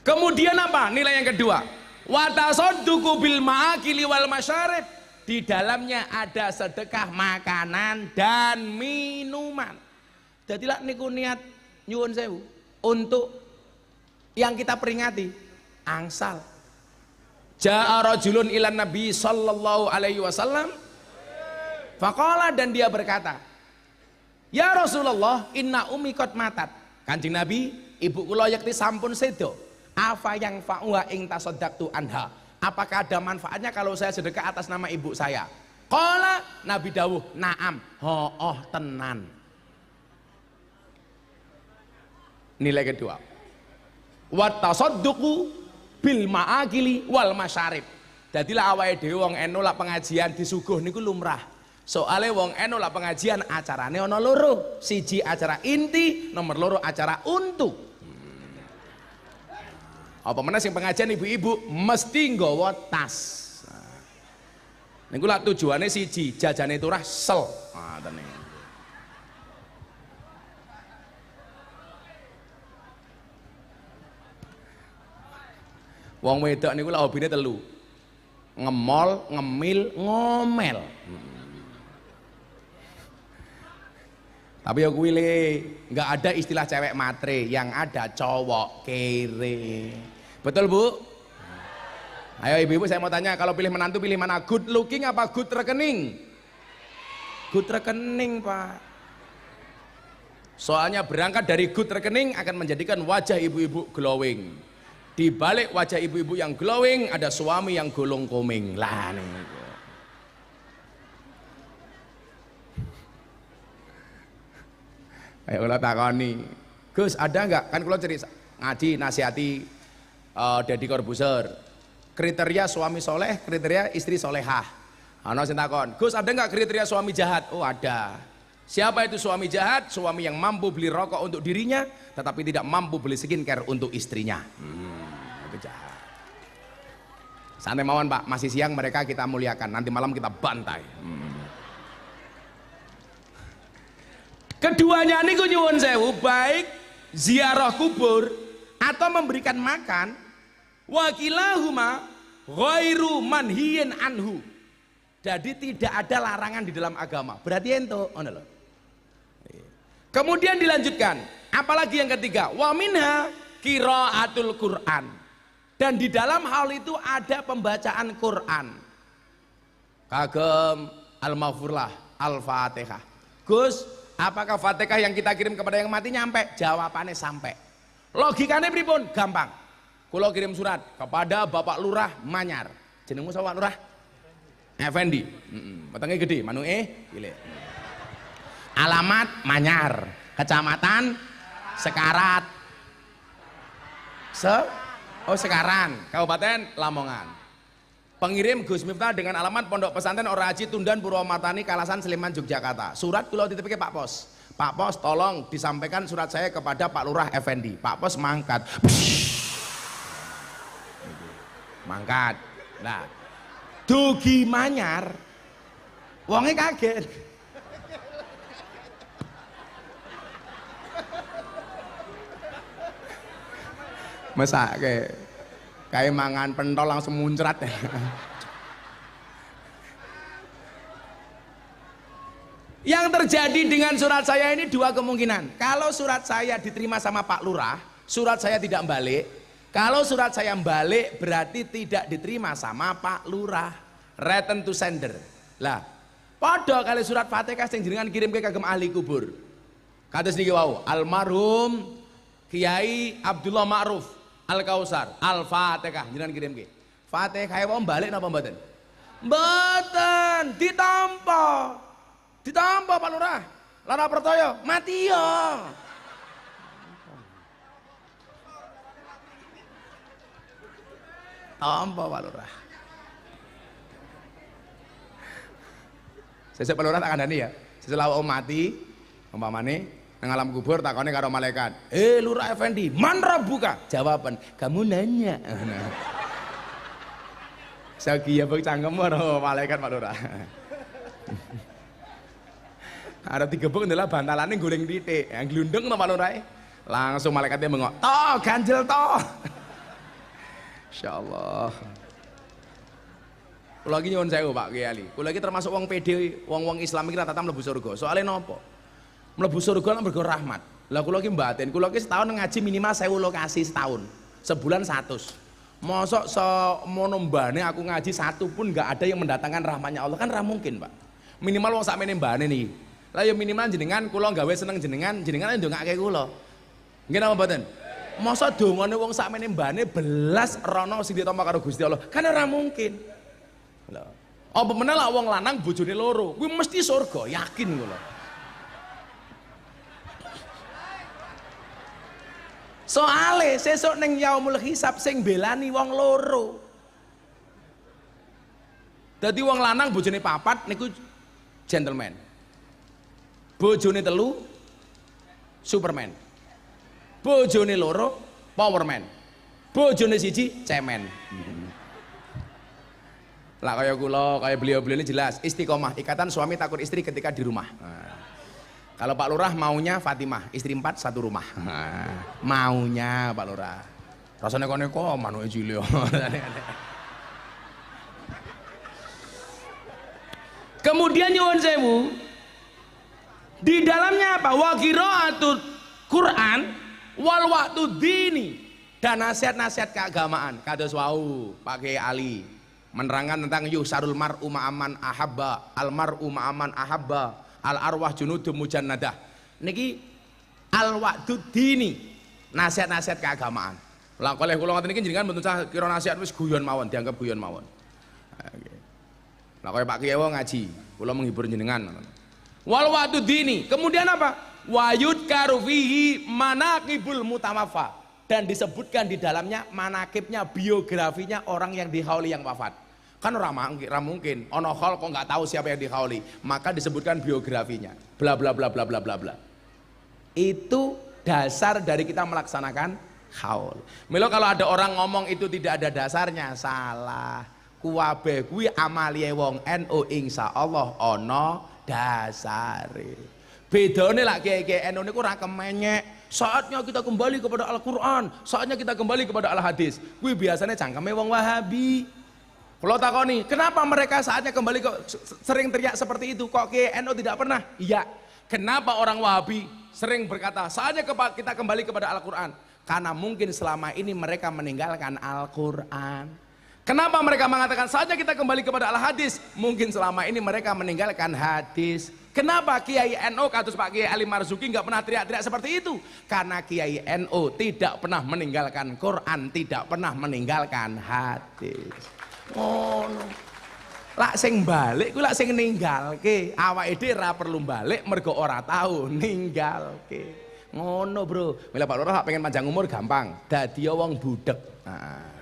Kemudian apa? Nilai yang kedua. Wa tasadduqu bil ma'akili wal masyarib. Di dalamnya ada sedekah makanan dan minuman. Jadi lah niku niat nyuwun sewu untuk yang kita peringati angsal. Ja'a rajulun ilan nabi sallallahu alaihi wasallam faqala, dan dia berkata, ya Rasulullah inna ummi qad matat. Kanjeng Nabi, ibu kula yakti sampun sedo. Afa yang fa'uha ing tasaddaqtu anha. Apakah ada manfaatnya kalau saya sedekah atas nama ibu saya? Qala Nabi dawuh, "Naam." Oh tenan. Nilai kedua. Wa tasadduqu bil ma'akili wal masyarib. Dadilah awake dhewe wong NU lak pengajian disuguh niku lumrah. Soale wong NU lak pengajian acarane ana loro. Siji acara inti, nomor loro acara untu. Apa meneh sing pengajian ibu-ibu mesti nggawa tas. Niku lak tujuane siji, jajane turah sel. Ngoten niku. Wong wedok niku lak hobine telu. Ngemol, ngemil, ngomel. Tapi ya kuwi le, nggak ada istilah cewek matre, yang ada cowok kere. Betul Bu? Ayo ibu-ibu saya mau tanya, kalau pilih menantu pilih mana? Good looking apa good rekening? Good rekening Pak. Soalnya berangkat dari good rekening akan menjadikan wajah ibu-ibu glowing. Di balik wajah ibu-ibu yang glowing ada suami yang golong koming. Lah nih. Ayo kalau takoni, Gus ada nggak? Kan kalau cerita ngaji nasihati Deddy Corbuzier. Kriteria suami soleh, kriteria istri solehah. Ano sing takon, Gus ada nggak kriteria suami jahat? Oh ada. Siapa itu suami jahat? Suami yang mampu beli rokok untuk dirinya, tetapi tidak mampu beli skincare untuk istrinya. Itu jahat. Santai mawon Pak, masih siang mereka kita muliakan, nanti malam kita bantai. Keduanya niku nyuwun sewu, baik ziarah kubur atau memberikan makan, wakilahuma ghairu manhiyin anhu. Jadi tidak ada larangan di dalam agama. Berarti ento, ngono lho. Kemudian dilanjutkan, apalagi yang ketiga, wa minha qiraatul Quran. Dan di dalam hal itu ada pembacaan Quran. Kagem al-maghfurlah, al-Fatihah. Gus, apakah Fatihah yang kita kirim kepada yang mati nyampe? Jawabannya sampai. Logikanya pripun? Gampang. Kulo kirim surat kepada Bapak Lurah Manyar. Jenengmu sapa Lurah? Effendi. Wetenge gede, manuke cilik. Alamat Manyar, Kecamatan Sekarat. Sekaran, Kabupaten Lamongan. Pengirim Gus Miftah dengan alamat Pondok Pesantren Ora Haji Tundan Purwomartani Kalasan Sleman Yogyakarta. Surat kula dititipke Pak Pos. Pak Pos tolong disampaikan surat saya kepada Pak Lurah Effendi. Pak Pos mangkat. Mangkat. Nah, dugi Manyar. Wonge kaget. Masak kayak mangan pentol langsung muncrat ya. Yang terjadi dengan surat saya ini dua kemungkinan. Kalau surat saya diterima sama Pak Lurah, surat saya tidak balik. Kalau surat saya balik berarti tidak diterima sama Pak Lurah. Return to sender. Lah, padha kali surat Fatihah sing jenengan kirim ke kagem ahli kubur. Kados niki wau, almarhum Kiai Abdullah Ma'ruf Al-Kausar, Al-Fatihah jenengan kirim ke. Fatihah wau balik napa mboten? Mboten, ditampa. Ditampa Pak Lurah. Lara percaya, mati yo. Tampa Pak Lurah. Sesuk Pak Lurah tak kandhani ya. Setelah mati, umpamane nang alam kubur takone karo malaikat, Lurah Effendi, man rabbuka? Jawaban, kamu nanya. Sagi ya bang cangkem karo malaikat Pak Lurah. Ada tiga buk adalah bantalannya goreng titik, yang gelundeng Pak Lurah. Langsung malaikatnya bengok, toh ganjel toh. Insyaallah. Kula lagi nyuwun sewu Pak Kiai. Kula lagi termasuk wong PD, wong Islam iki rata-rata mlebu surga. Soale napa? Mlebu surga lan mergo rahmat. Lah kula ki mbaten, kula ki setahun ngaji minimal 1000 lokasi setahun. Sebulan 100. Mosok semono mbane aku ngaji satu pun enggak ada yang mendatangkan rahmatnya Allah, kan ra mungkin, Pak. Minimal wong sakmene mbane niki. Lah ya minimal jenengan kula gawe seneng jenengan ndongake kula. Nggih napa mboten? Mosok dongane wong sakmene mbane belas rono sing ditampa karo Gusti Allah. Kan ora mungkin. Lho. Apa meneh lak wong lanang bojone loro, kuwi mesti surga, yakin kula. Soale sesuk ning yaumul hisab sing belani wong loro. Dadi wong lanang bojone papat niku gentleman. Bojone telu Superman. Bojone loro Powerman. Bojone siji cemen. Lah kaya kula, kaya beliau-beliau ini jelas istiqomah, ikatan suami takut istri ketika di rumah. Nah, kalau Pak Lurah maunya Fatimah, istri 4 satu rumah. Nah, maunya Pak Lurah. Rasanya kok manuke cilik. Kemudian nyuwun sewu, di dalamnya apa? Wa qiraatul Quran wal waqtu dini, dan nasihat-nasihat keagamaan. Kados wau Pak Kiai Ali menerangkan tentang yusarul mar'u ma'aman ahabba, al mar'u ma'aman ahabba, al arwah junudum mujannadah. Niki al waqtu dini, nasihat-nasihat keagamaan. Lah kalih kula ngoten niki jenengan mboten sah kira nasihat wis guyon mawon, dianggap guyon mawon. Lah kaya Pak Kiai ngaji, kula menghibur jenengan. Wal waqtu dini, kemudian apa? Wayud karufihi manaqibul mutamaffa, dan disebutkan di dalamnya manakibnya, biografinya orang yang dihauli yang wafat. Kan orang mungkin ono hal kok nggak tahu siapa yang dihauli, maka disebutkan biografinya, bla bla bla bla bla bla bla. Itu dasar dari kita melaksanakan haul. Milo kalau ada orang ngomong itu tidak ada dasarnya, salah. Kuwabe kuwi amalie wong NU insyaallah ono dasare. Bedane lak kiai-kiai NU niku ora kemenyek. Saatnya kita kembali kepada Al-Quran, saatnya kita kembali kepada Al-Hadis. Kuwi biasanya cangkeme wong Wahabi. Kalau takoni, kenapa mereka saatnya kembali ke sering teriak seperti itu? Kok kiai NU tidak pernah? Iya. Kenapa orang Wahabi sering berkata saatnya kita kembali kepada Al-Quran? Karena mungkin selama ini mereka meninggalkan Al-Quran. Kenapa mereka mengatakan saatnya kita kembali kepada Al-Hadis? Mungkin selama ini mereka meninggalkan hadis. Kenapa Kiai NU kados Pak Kiai Ali Marzuki nggak pernah teriak-teriak seperti itu? Karena Kiai NU tidak pernah meninggalkan Quran, tidak pernah meninggalkan hadis. Oh, no. Lak sing balik ku lak sing ninggalke. Awake dhewe ora perlu balik mergo ora tahu ninggalke. Ngono, Bro. Mila Pak Lurah pengen panjang umur gampang. Dadi wong budek. Nah.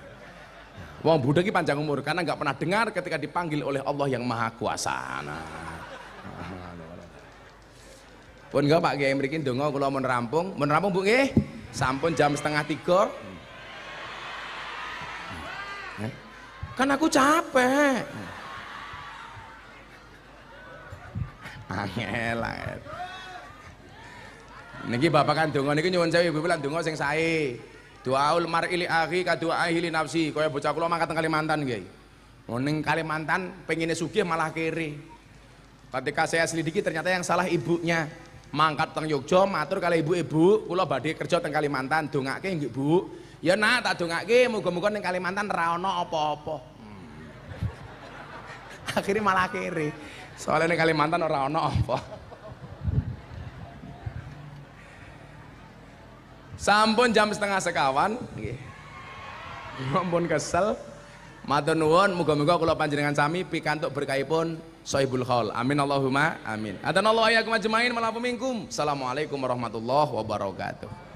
Wong budek iki panjang umur karena nggak pernah dengar ketika dipanggil oleh Allah yang Maha Kuasa. Nah. Pun enggak Pak Kiai mriki ndonga kula mun rampung Bu nggih. Sampun jam 2:30. Kan aku capek. Angel. Niki bapak kan ndonga niki nyuwun sewu ibu lan ndonga sing sae. Doaul mar'i li akhi ka doai li nafsi. Kaya bocah kula mangkat teng Kalimantan nggih. Ning Kalimantan pengine sugih malah kere. Ketika saya selidiki ternyata yang salah ibunya. Mangkat teng Yogya matur kali ibu-ibu, kula badhe kerja teng Kalimantan, dongake nggih Bu. Ya nak tak dongake muga-muga ning Kalimantan ra ono apa-apa. Akhirnya malah kere. Soalnya ning Kalimantan ora ono apa. Sampun jam 1:30 nggih. Ampun kesel. Matur nuwun, muga-muga kula panjenengan sami pikantuk berkahipun Sohibul Khaul. Amin Allahumma amin. Atanallahu ayyakum ajmain malafu minkum. Assalamualaikum warahmatullahi wabarakatuh.